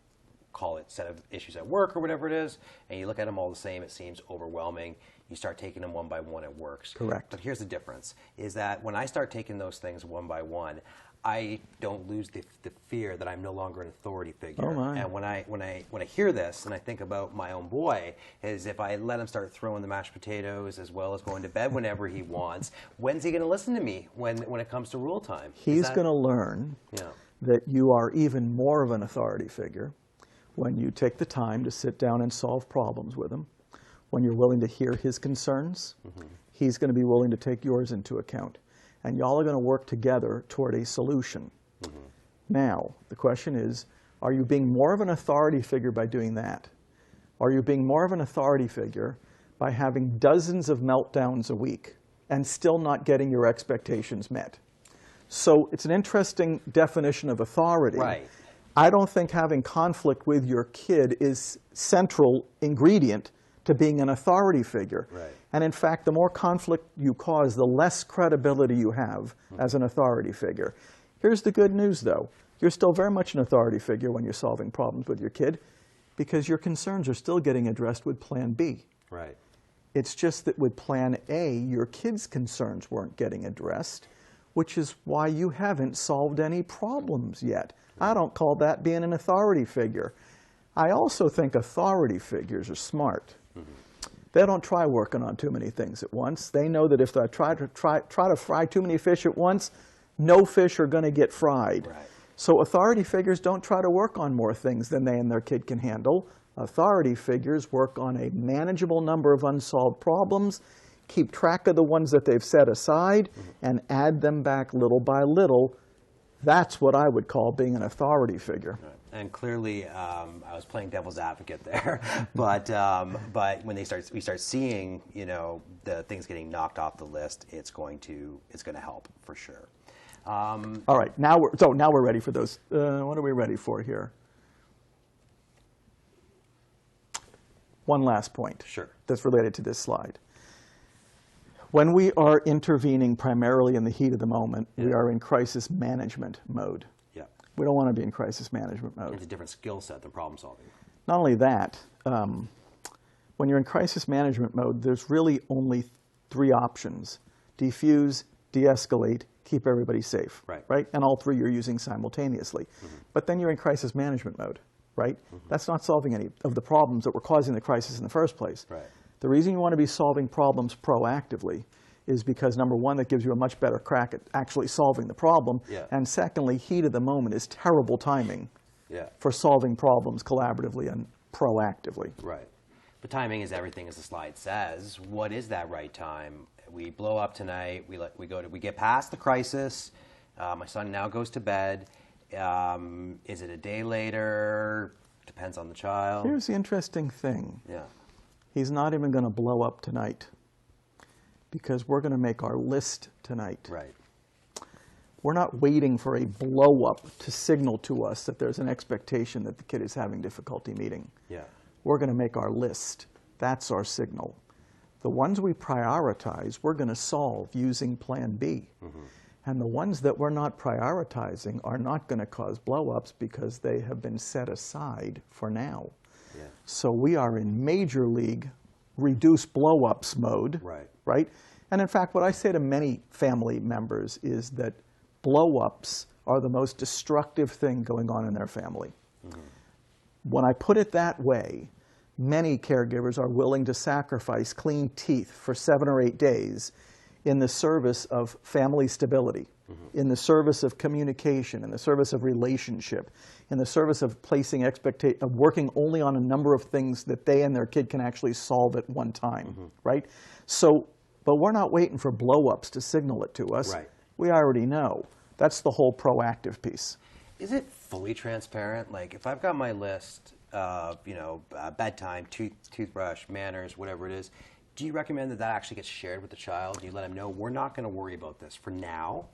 call it set of issues at work or whatever it is, and you look at them all the same, it seems overwhelming. You start taking them one by one, it works. Correct. But here's the difference, is that when I start taking those things one by one, I don't lose the fear that I'm no longer an authority figure. Oh my. And when I hear this and I think about my own boy, is if I let him start throwing the mashed potatoes as well as going to bed whenever he wants, when's he going to listen to me when it comes to rule time? He's going to learn that you are even more of an authority figure when you take the time to sit down and solve problems with him. When you're willing to hear his concerns, he's going to be willing to take yours into account. And y'all are going to work together toward a solution. Now, the question is, are you being more of an authority figure by doing that? Are you being more of an authority figure by having dozens of meltdowns a week and still not getting your expectations met? So it's an interesting definition of authority. Right. I don't think having conflict with your kid is central ingredient to being an authority figure. Right. And in fact, the more conflict you cause, the less credibility you have as an authority figure. Here's the good news, though. You're still very much an authority figure when you're solving problems with your kid, because your concerns are still getting addressed with Plan B. Right. It's just that with Plan A, your kid's concerns weren't getting addressed, which is why you haven't solved any problems yet. I don't call that being an authority figure. I also think authority figures are smart. They don't try working on too many things at once. They know that if they try to fry too many fish at once, no fish are going to get fried. Right. So authority figures don't try to work on more things than they and their kid can handle. Authority figures work on a manageable number of unsolved problems, keep track of the ones that they've set aside, and add them back little by little. That's what I would call being an authority figure. Right. And clearly, I was playing devil's advocate there, but when we start seeing, the things getting knocked off the list, it's going to help for sure. All right, now we're ready for those. What are we ready for here? One last point. Sure. That's related to this slide. When we are intervening primarily in the heat of the moment, we are in crisis management mode. Yeah. We don't want to be in crisis management mode. It's a different skill set than problem solving. Not only that, when you're in crisis management mode, there's really only 3 options: defuse, de-escalate, keep everybody safe. Right? And all 3 you're using simultaneously. But then you're in crisis management mode, right? That's not solving any of the problems that were causing the crisis in the first place. Right. The reason you want to be solving problems proactively is because, number one, that gives you a much better crack at actually solving the problem. And secondly, heat of the moment is terrible timing for solving problems collaboratively and proactively. Right. But timing is everything, as the slide says. What is that right time? We blow up tonight. We get past the crisis. My son now goes to bed. Is it a day later? Depends on the child. Here's the interesting thing. He's not even going to blow up tonight because we're going to make our list tonight. Right. We're not waiting for a blow up to signal to us that there's an expectation that the kid is having difficulty meeting. Yeah. We're going to make our list. That's our signal. The ones we prioritize, we're going to solve using Plan B. And the ones that we're not prioritizing are not going to cause blow-ups because they have been set aside for now. Yeah. So we are in major league reduce blow-ups mode. Right. Right? And in fact, what I say to many family members is that blow-ups are the most destructive thing going on in their family. When I put it that way, many caregivers are willing to sacrifice clean teeth for 7 or 8 days in the service of family stability, in the service of communication, in the service of relationship, in the service of placing of working only on a number of things that they and their kid can actually solve at one time, right? So, but we're not waiting for blow-ups to signal it to us. Right. We already know. That's the whole proactive piece. Is it fully transparent? Like, if I've got my list of, bedtime, toothbrush, manners, whatever it is, do you recommend that actually gets shared with the child? Do you let them know, we're not going to worry about this for now?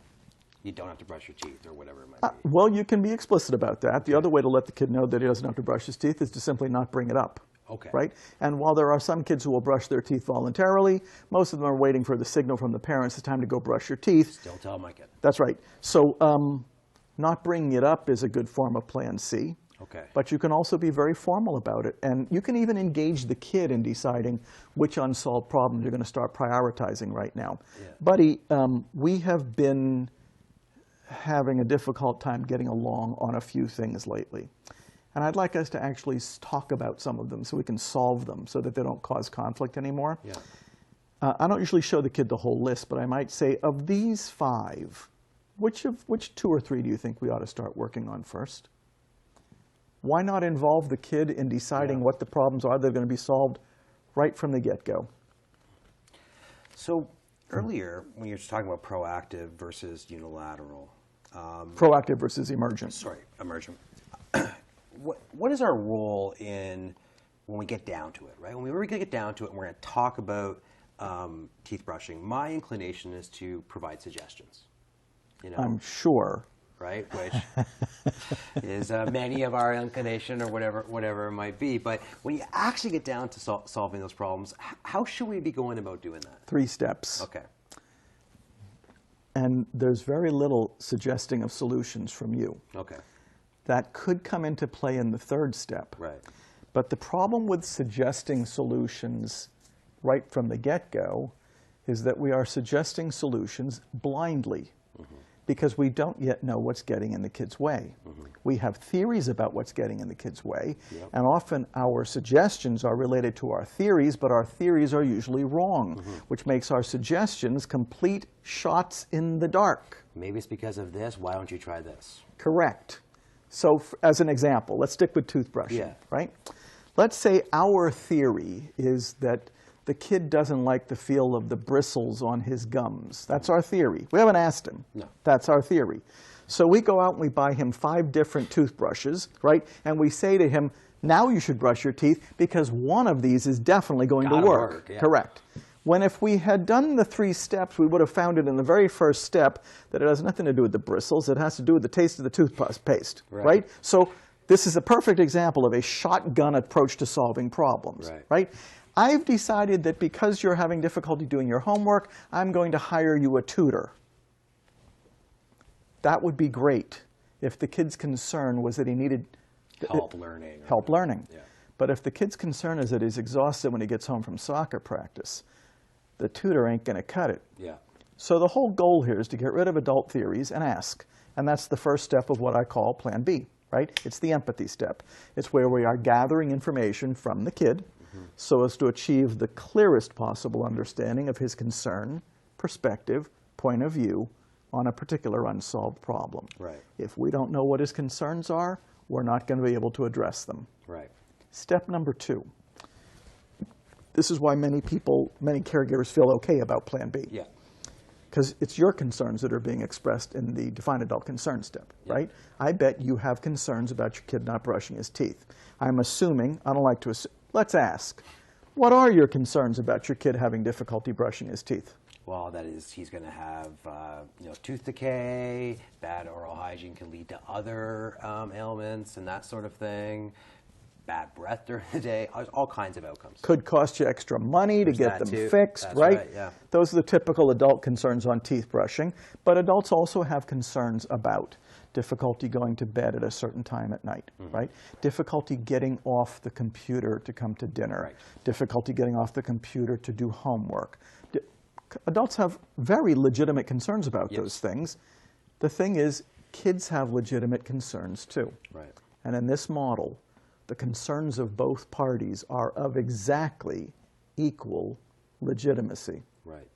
You don't have to brush your teeth or whatever it might be. Well, you can be explicit about that. The other way to let the kid know that he doesn't have to brush his teeth is to simply not bring it up. Okay. Right? And while there are some kids who will brush their teeth voluntarily, most of them are waiting for the signal from the parents, it's time to go brush your teeth. Still tell my kid. That's right. So not bringing it up is a good form of Plan C. Okay. But you can also be very formal about it. And you can even engage the kid in deciding which unsolved problems you're going to start prioritizing right now. Yeah. Buddy, we have been having a difficult time getting along on a few things lately. And I'd like us to actually talk about some of them so we can solve them so that they don't cause conflict anymore. Yeah. I don't usually show the kid the whole list, but I might say, of these 5, which 2 or 3 do you think we ought to start working on first? Why not involve the kid in deciding what the problems are that are going to be solved right from the get-go? So earlier, when you were talking about proactive versus unilateral. Proactive versus emergent. Sorry, emergent. What is our role in when we get down to it, right? When we really get down to it and we're going to talk about teeth brushing, my inclination is to provide suggestions. I'm sure. Right, which is many of our inclination or whatever it might be. But when you actually get down to solving those problems, how should we be going about doing that? 3 steps. Okay. And there's very little suggesting of solutions from you. Okay. That could come into play in the 3rd step. Right. But the problem with suggesting solutions right from the get-go is that we are suggesting solutions blindly. Because we don't yet know what's getting in the kid's way. We have theories about what's getting in the kid's way, and often our suggestions are related to our theories, but our theories are usually wrong, which makes our suggestions complete shots in the dark. Maybe it's because of this. Why don't you try this? Correct. So as an example, let's stick with toothbrushing, right? Let's say our theory is that the kid doesn't like the feel of the bristles on his gums. That's our theory. We haven't asked him. No. That's our theory. So we go out and we buy him 5 different toothbrushes, right? And we say to him, now you should brush your teeth because one of these is definitely going to work. Yeah. Correct. When if we had done the 3 steps, we would have found it in the very first step that it has nothing to do with the bristles. It has to do with the taste of the toothpaste, right? So this is a perfect example of a shotgun approach to solving problems, right? I've decided that because you're having difficulty doing your homework, I'm going to hire you a tutor. That would be great if the kid's concern was that he needed help learning. Help learning. Yeah. But if the kid's concern is that he's exhausted when he gets home from soccer practice, the tutor ain't going to cut it. Yeah. So the whole goal here is to get rid of adult theories and ask. And that's the first step of what I call Plan B, right? It's the empathy step. It's where we are gathering information from the kid so as to achieve the clearest possible understanding of his concern, perspective, point of view on a particular unsolved problem. Right. If we don't know what his concerns are, we're not going to be able to address them. Right. Step number 2. This is why many caregivers feel okay about Plan B. Yeah. Because it's your concerns that are being expressed in the Define Adult Concern step, right? I bet you have concerns about your kid not brushing his teeth. I'm assuming, I don't like to assume, let's ask, What are your concerns about your kid having difficulty brushing his teeth? Well, that is, he's going to have tooth decay, bad oral hygiene can lead to other ailments and that sort of thing, bad breath during the day, all kinds of outcomes. Could cost you extra money to get them fixed, That's right? Yeah. Those are the typical adult concerns on teeth brushing, but adults also have concerns about difficulty going to bed at a certain time at night, right? Difficulty getting off the computer to come to dinner, Right. difficulty getting off the computer to do homework. Adults have very legitimate concerns about those things. The thing is, kids have legitimate concerns too. Right. And in this model, the concerns of both parties are of exactly equal legitimacy. Right.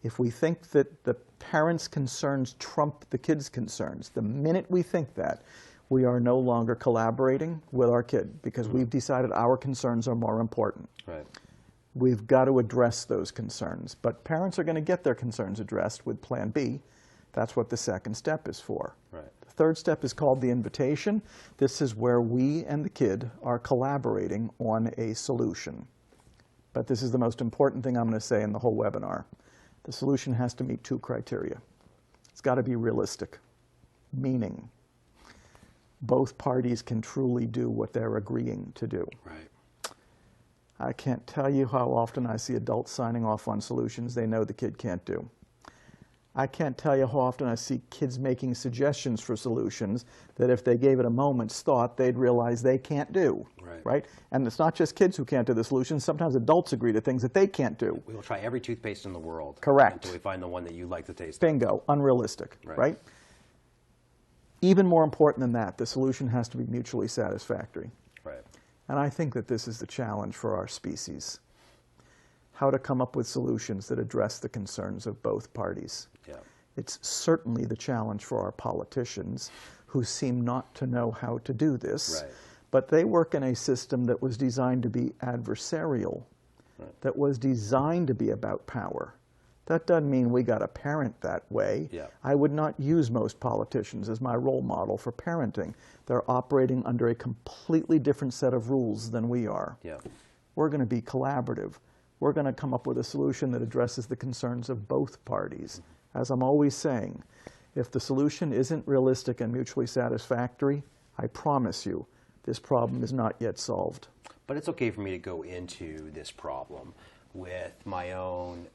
If we think that the parents' concerns trump the kids' concerns, the minute we think that, we are no longer collaborating with our kid because we've decided our concerns are more important. Right. We've got to address those concerns. But parents are going to get their concerns addressed with Plan B. That's what the second step is for. Right. The third step is called the invitation. This is where we and the kid are collaborating on a solution. But this is the most important thing I'm going to say in the whole webinar. The solution has to meet two criteria. It's got to be realistic, meaning both parties can truly do what they're agreeing to do. Right. I can't tell you how often I see adults signing off on solutions they know the kid can't do. I can't tell you how often I see kids making suggestions for solutions that if they gave it a moment's thought, they'd realize they can't do. Right? And it's not just kids who can't do the solutions. Sometimes adults agree to things that they can't do. We will try every toothpaste in the world. Correct. Until we find the one that you like the taste of. Bingo. Unrealistic. Right? Even more important than that, the solution has to be mutually satisfactory. Right. And I think that this is the challenge for our species. How to come up with solutions that address the concerns of both parties. Yeah. It's certainly the challenge for our politicians who seem not to know how to do this. Right. But they work in a system that was designed to be adversarial, that was designed to be about power. That doesn't mean we got to parent that way. Yeah. I would not use most politicians as my role model for parenting. They're operating under a completely different set of rules than we are. Yeah. We're going to be collaborative. We're going to come up with a solution that addresses the concerns of both parties. As I'm always saying, if the solution isn't realistic and mutually satisfactory, I promise you, this problem is not yet solved. But it's okay for me to go into this problem with my own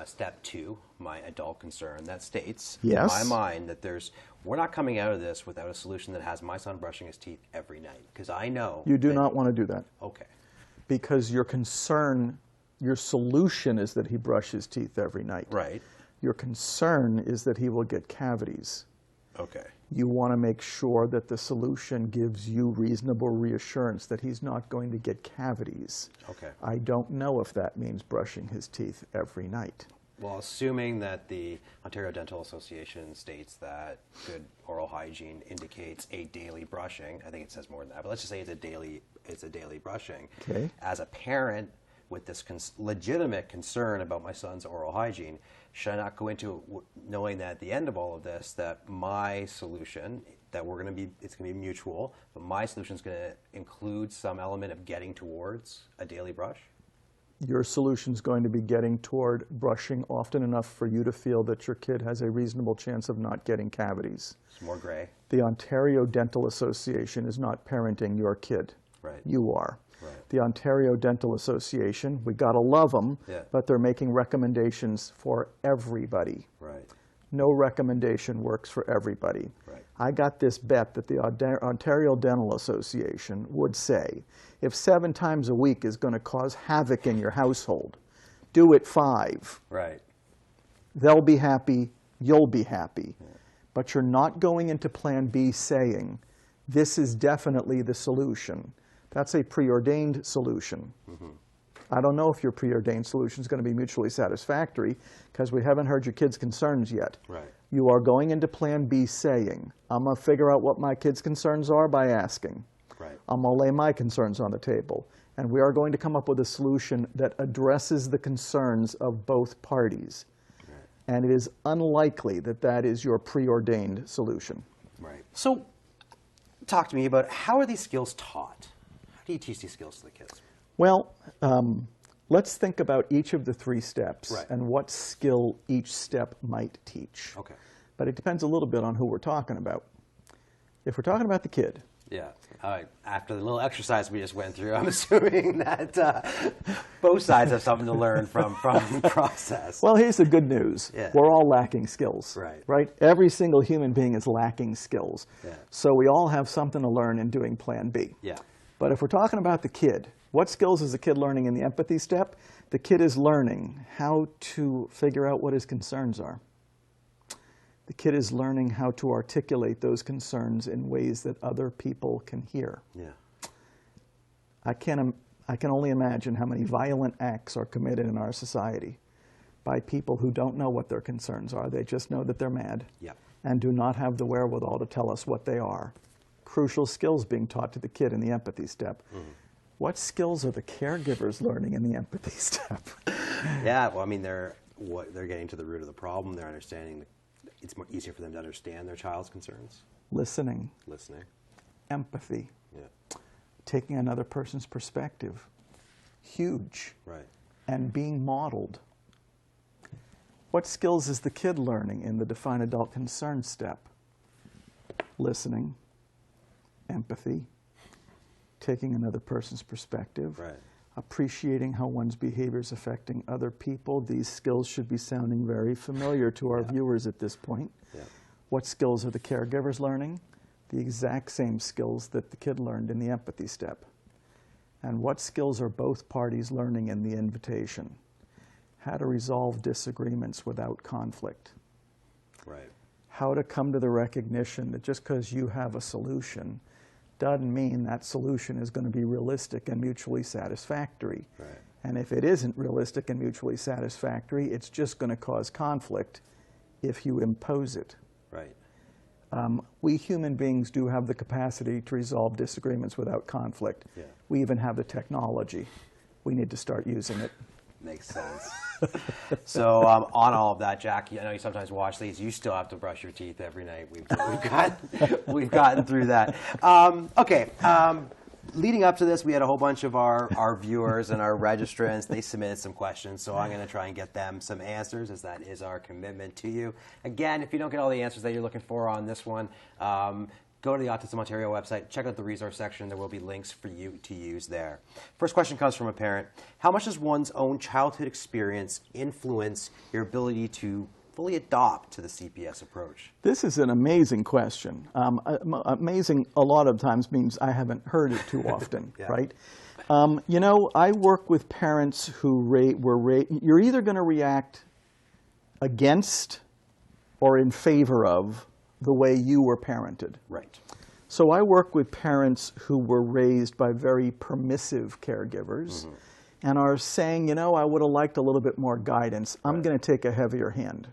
step 2, my adult concern, that states in my mind that we're not coming out of this without a solution that has my son brushing his teeth every night. Because I know you do not want to do that. Okay. Because your concern, your solution is that he brushes his teeth every night. Right. Your concern is that he will get cavities. Okay. You want to make sure that the solution gives you reasonable reassurance that he's not going to get cavities. Okay. I don't know if that means brushing his teeth every night. Well, assuming that the Ontario Dental Association states that good oral hygiene indicates a daily brushing, I think it says more than that, but let's just say it's a daily brushing. Okay. As a parent with this legitimate concern about my son's oral hygiene, should I not go into knowing that at the end of all of this, that my solution, that it's going to be mutual, but my solution is going to include some element of getting towards a daily brush? Your solution is going to be getting toward brushing often enough for you to feel that your kid has a reasonable chance of not getting cavities. It's more gray. The Ontario Dental Association is not parenting your kid. Right. You are. Right. The Ontario Dental Association, we got to love them, but they're making recommendations for everybody. Right. No recommendation works for everybody. Right. I got this bet that the Ontario Dental Association would say, if 7 times a week is going to cause havoc in your household, do it 5. Right. They'll be happy, you'll be happy. Yeah. But you're not going into Plan B saying, this is definitely the solution. That's a preordained solution. Mm-hmm. I don't know if your preordained solution is going to be mutually satisfactory because we haven't heard your kid's concerns yet. Right. You are going into Plan B saying, I'm going to figure out what my kid's concerns are by asking. Right. I'm going to lay my concerns on the table. And we are going to come up with a solution that addresses the concerns of both parties. Right. And it is unlikely that that is your preordained solution. Right. So talk to me about how are these skills taught? How do you teach these skills to the kids? Well, let's think about each of the 3 steps Right. and what skill each step might teach. Okay. But it depends a little bit on who we're talking about. If we're talking about the kid, Yeah. After the little exercise we just went through, I'm assuming that both sides have something to learn from the process. well, here's the good news. Yeah. We're all lacking skills. Right. Every single human being is lacking skills. Yeah. So we all have something to learn in doing Plan B. Yeah. But if we're talking about the kid, what skills is the kid learning in the empathy step? The kid is learning how to figure out what his concerns are. The kid is learning how to articulate those concerns in ways that other people can hear. Yeah. I can only imagine how many violent acts are committed in our society by people who don't know what their concerns are. They just know that they're mad Yep. and do not have the wherewithal to tell us what they are. Crucial skills being taught to the kid in the empathy step. What skills are the caregivers learning in the empathy step? Yeah. Well, I mean, they're getting to the root of the problem. They're understanding. It's more easier for them to understand their child's concerns. Listening, empathy, Yeah. taking another person's perspective, huge, Right. and being modeled. What skills is the kid learning in the define adult concern step? Listening, empathy, taking another person's perspective, Right. appreciating how one's behavior is affecting other people. These skills should be sounding very familiar to our viewers at this point. Yeah. What skills are the caregivers learning? The exact same skills that the kid learned in the empathy step. And what skills are both parties learning in the invitation? How to resolve disagreements without conflict. Right. How to come to the recognition that just because you have a solution doesn't mean that solution is going to be realistic and mutually satisfactory. Right. And if it isn't realistic and mutually satisfactory, it's just going to cause conflict if you impose it. Right. We human beings do have the capacity to resolve disagreements without conflict. Yeah. We even have the technology. We need to start using it. Makes sense. So on all of that, Jack, I know you sometimes watch these. You still have to brush your teeth every night. We've gotten through that. Okay. Leading up to this, we had a whole bunch of our viewers and our registrants. They submitted some questions, so I'm going to try and get them some answers, as that is our commitment to you. Again, if you don't get all the answers that you're looking for on this one, go to the Autism Ontario website, check out the resource section. There will be links for you to use there. First question comes from a parent. How much does one's own childhood experience influence your ability to fully adopt to the CPS approach? This is an amazing question. Amazing a lot of times means I haven't heard it too often, Yeah. right? You know, I work with parents who you're either going to react against or in favor of the way you were parented. Right. So I work with parents who were raised by very permissive caregivers and are saying, you know, I would have liked a little bit more guidance. I'm going to take a heavier hand,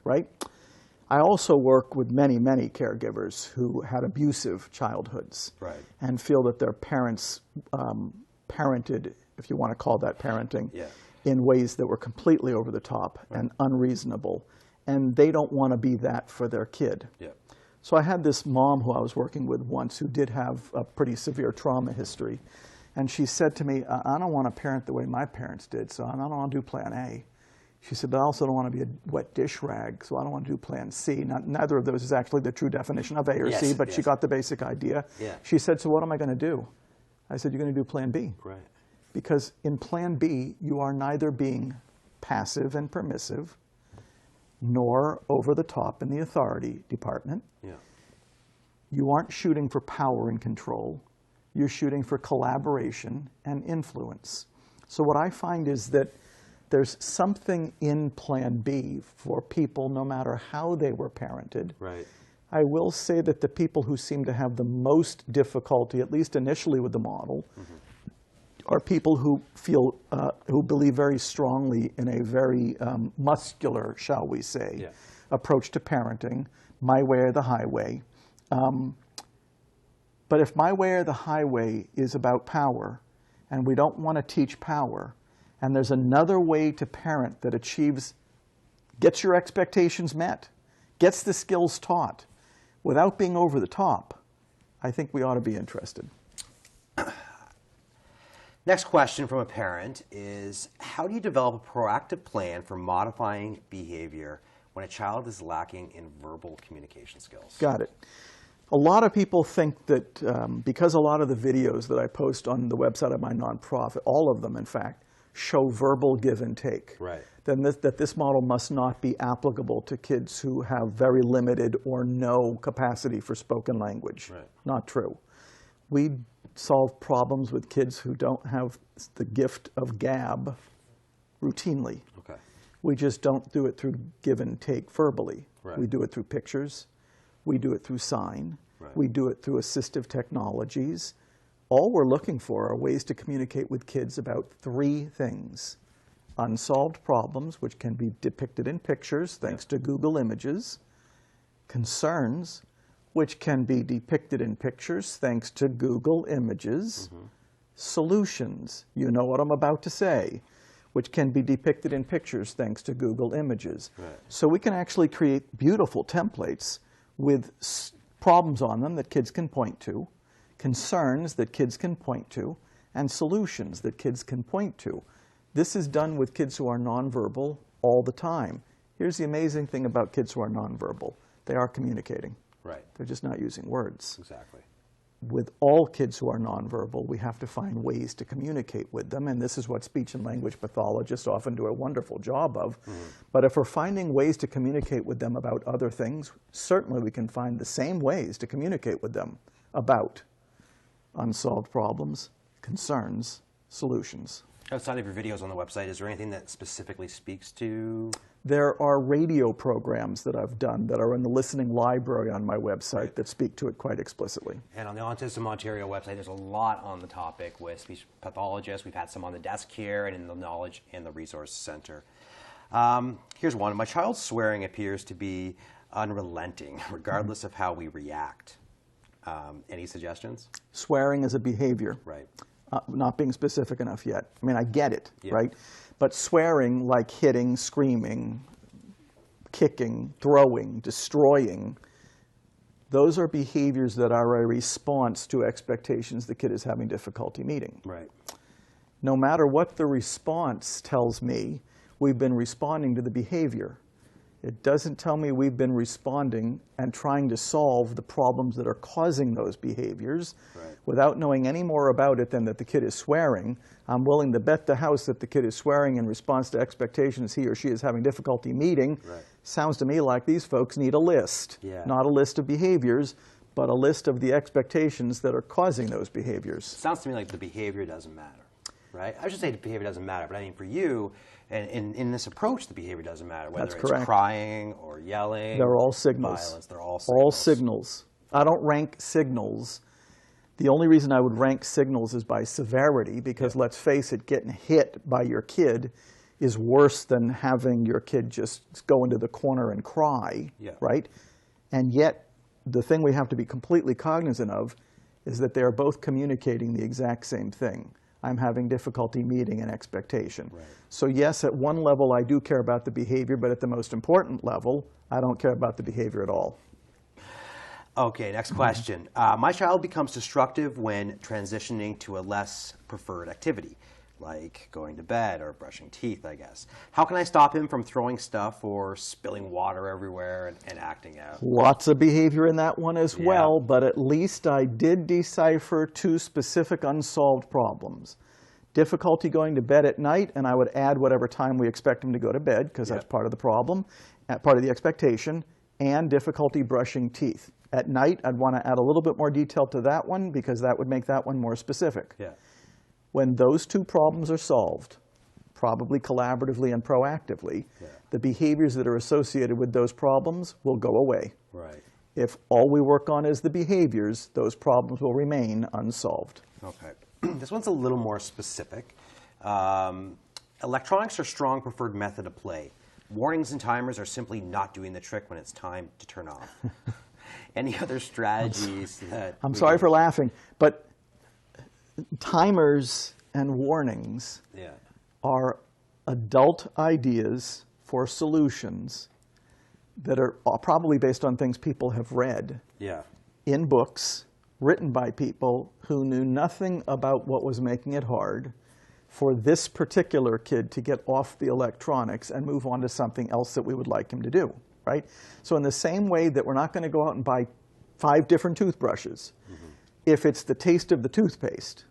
right? I also work with many, many caregivers who had abusive childhoods Right. and feel that their parents parented, if you want to call that parenting, Yeah. in ways that were completely over the top and unreasonable. And they don't want to be that for their kid. Yeah. So I had this mom who I was working with once who did have a pretty severe trauma history. And she said to me, I don't want to parent the way my parents did, so I don't want to do Plan A. She said, but I also don't want to be a wet dish rag, so I don't want to do Plan C. Neither of those is actually the true definition of A or C, but she got the basic idea. Yeah. She said, so what am I going to do? I said, you're going to do Plan B. Right. Because in Plan B, you are neither being passive and permissive, nor over the top in the authority department. Yeah. You aren't shooting for power and control. You're shooting for collaboration and influence. So what I find is that there's something in Plan B for people, no matter how they were parented. Right. I will say that the people who seem to have the most difficulty, at least initially with the model, are people who feel, who believe very strongly in a very muscular, shall we say, approach to parenting, my way or the highway. But if my way or the highway is about power, and we don't want to teach power, and there's another way to parent that gets your expectations met, gets the skills taught, without being over the top, I think we ought to be interested. Next question from a parent is, how do you develop a proactive plan for modifying behavior when a child is lacking in verbal communication skills? Got it. A lot of people think that because a lot of the videos that I post on the website of my nonprofit, all of them in fact, show verbal give and take, Right. then that this model must not be applicable to kids who have very limited or no capacity for spoken language. Right. Not true. We solve problems with kids who don't have the gift of gab routinely. Okay. We just don't do it through give and take verbally. Right. We do it through pictures. We do it through sign. Right. We do it through assistive technologies. All we're looking for are ways to communicate with kids about three things. Unsolved problems, which can be depicted in pictures thanks to Google Images. Concerns, which can be depicted in pictures thanks to Google Images. Solutions, you know what I'm about to say, which can be depicted in pictures thanks to Google Images. Right. So we can actually create beautiful templates with problems on them that kids can point to, concerns that kids can point to, and solutions that kids can point to. This is done with kids who are nonverbal all the time. Here's the amazing thing about kids who are nonverbal. They are communicating. Right. They're just not using words. Exactly. With all kids who are nonverbal, we have to find ways to communicate with them, and this is what speech and language pathologists often do a wonderful job of. But if we're finding ways to communicate with them about other things, certainly we can find the same ways to communicate with them about unsolved problems, concerns, solutions. Outside of your videos on the website, is there anything that specifically speaks to? There are radio programs that I've done that are in the listening library on my website that speak to it quite explicitly. And on the Autism Ontario website, there's a lot on the topic with speech pathologists. We've had some on the desk here and in the Knowledge and the Resource Center. Here's one. My child's swearing appears to be unrelenting, regardless of how we react. Any suggestions? Swearing is a behavior. Right. Not being specific enough yet. I mean, I get it, Yeah. right? But swearing, like hitting, screaming, kicking, throwing, destroying, those are behaviors that are a response to expectations the kid is having difficulty meeting. Right. No matter what the response tells me, we've been responding to the behavior. It doesn't tell me we've been responding and trying to solve the problems that are causing those behaviors. Right. Without knowing any more about it than that the kid is swearing, I'm willing to bet the house that the kid is swearing in response to expectations he or she is having difficulty meeting. Right. Sounds to me like these folks need a list. Yeah. Not a list of behaviors, but a list of the expectations that are causing those behaviors. Sounds to me like the behavior doesn't matter, right? I should say the behavior doesn't matter, but I mean for you, and in this approach, the behavior doesn't matter, whether That's it's correct. crying or yelling. They're all signals. Violence, they're all signals. All signals. I don't rank signals. The only reason I would rank signals is by severity, because let's face it, getting hit by your kid is worse than having your kid just go into the corner and cry, right? And yet, the thing we have to be completely cognizant of is that they are both communicating the exact same thing. I'm having difficulty meeting an expectation. Right. So yes, at one level I do care about the behavior, but at the most important level, I don't care about the behavior at all. Okay, next question. My child becomes destructive when transitioning to a less preferred activity, like going to bed or brushing teeth, I guess. How can I stop him from throwing stuff or spilling water everywhere and acting out? Lots of behavior in that one as well, but at least I did decipher two specific unsolved problems. Difficulty going to bed at night, and I would add whatever time we expect him to go to bed, because that's part of the problem, part of the expectation, and difficulty brushing teeth. At night, I'd want to add a little bit more detail to that one, because that would make that one more specific. Yeah. When those two problems are solved, probably collaboratively and proactively, the behaviors that are associated with those problems will go away. Right. If all we work on is the behaviors, those problems will remain unsolved. Okay. This one's a little more specific. Electronics are strong preferred method of play. Warnings and timers are simply not doing the trick when it's time to turn off. Any other strategies that... I'm sorry for laughing, but timers and warnings are adult ideas for solutions that are probably based on things people have read in books written by people who knew nothing about what was making it hard for this particular kid to get off the electronics and move on to something else that we would like him to do, right? So in the same way that we're not going to go out and buy 5 different toothbrushes, if it's the taste of the toothpaste,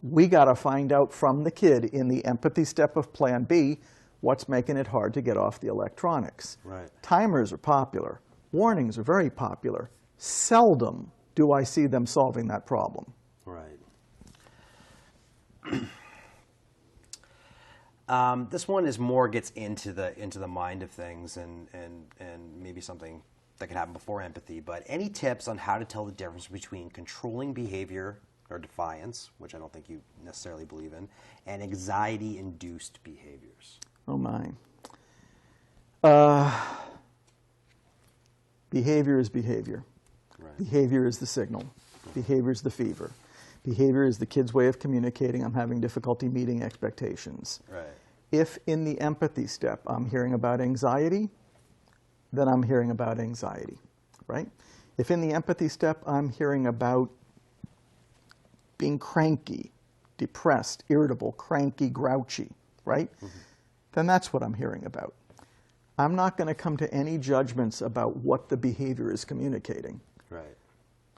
we got to find out from the kid in the empathy step of Plan B what's making it hard to get off the electronics. Right. Timers are popular. Warnings are very popular. Seldom do I see them solving that problem. Right. This one is more gets into the mind of things and maybe something that can happen before empathy. But any tips on how to tell the difference between controlling behavior or defiance, which I don't think you necessarily believe in, and anxiety-induced behaviors? Oh my. Behavior is behavior. Right. Behavior is the signal. Behavior is the fever. Behavior is the kid's way of communicating, I'm having difficulty meeting expectations. Right. If in the empathy step I'm hearing about anxiety, then I'm hearing about anxiety, right? If in the empathy step I'm hearing about being cranky, depressed, irritable, cranky, grouchy, right? Then that's what I'm hearing about. I'm not going to come to any judgments about what the behavior is communicating. Right.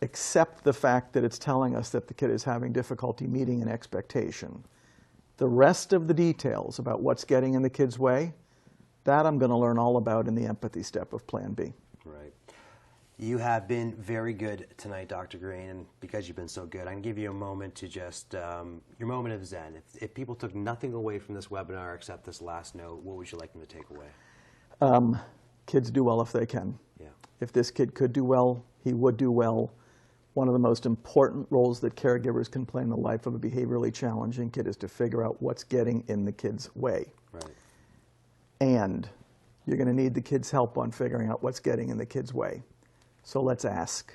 Except the fact that it's telling us that the kid is having difficulty meeting an expectation. The rest of the details about what's getting in the kid's way, that I'm going to learn all about in the empathy step of Plan B. Right. You have been very good tonight, Dr. Greene, and because you've been so good, I can give you a moment to just, your moment of zen. If people took nothing away from this webinar except this last note, what would you like them to take away? Kids do well if they can. Yeah. If this kid could do well, he would do well. One of the most important roles that caregivers can play in the life of a behaviorally challenging kid is to figure out what's getting in the kid's way. Right. And you're going to need the kid's help on figuring out what's getting in the kid's way. So let's ask,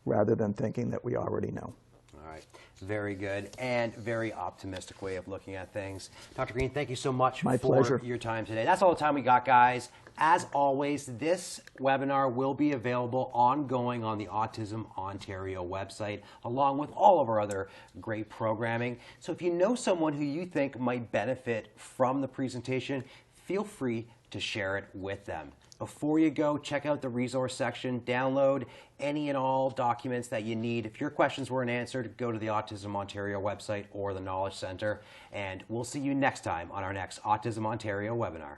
rather than thinking that we already know. All right. Very good and very optimistic way of looking at things. Dr. Greene, thank you so much for your time today. That's all the time we got, guys. As always, this webinar will be available ongoing on the Autism Ontario website, along with all of our other great programming. So if you know someone who you think might benefit from the presentation, feel free to share it with them. Before you go, check out the resource section, download any and all documents that you need. If your questions weren't answered, go to the Autism Ontario website or the Knowledge Center, and we'll see you next time on our next Autism Ontario webinar.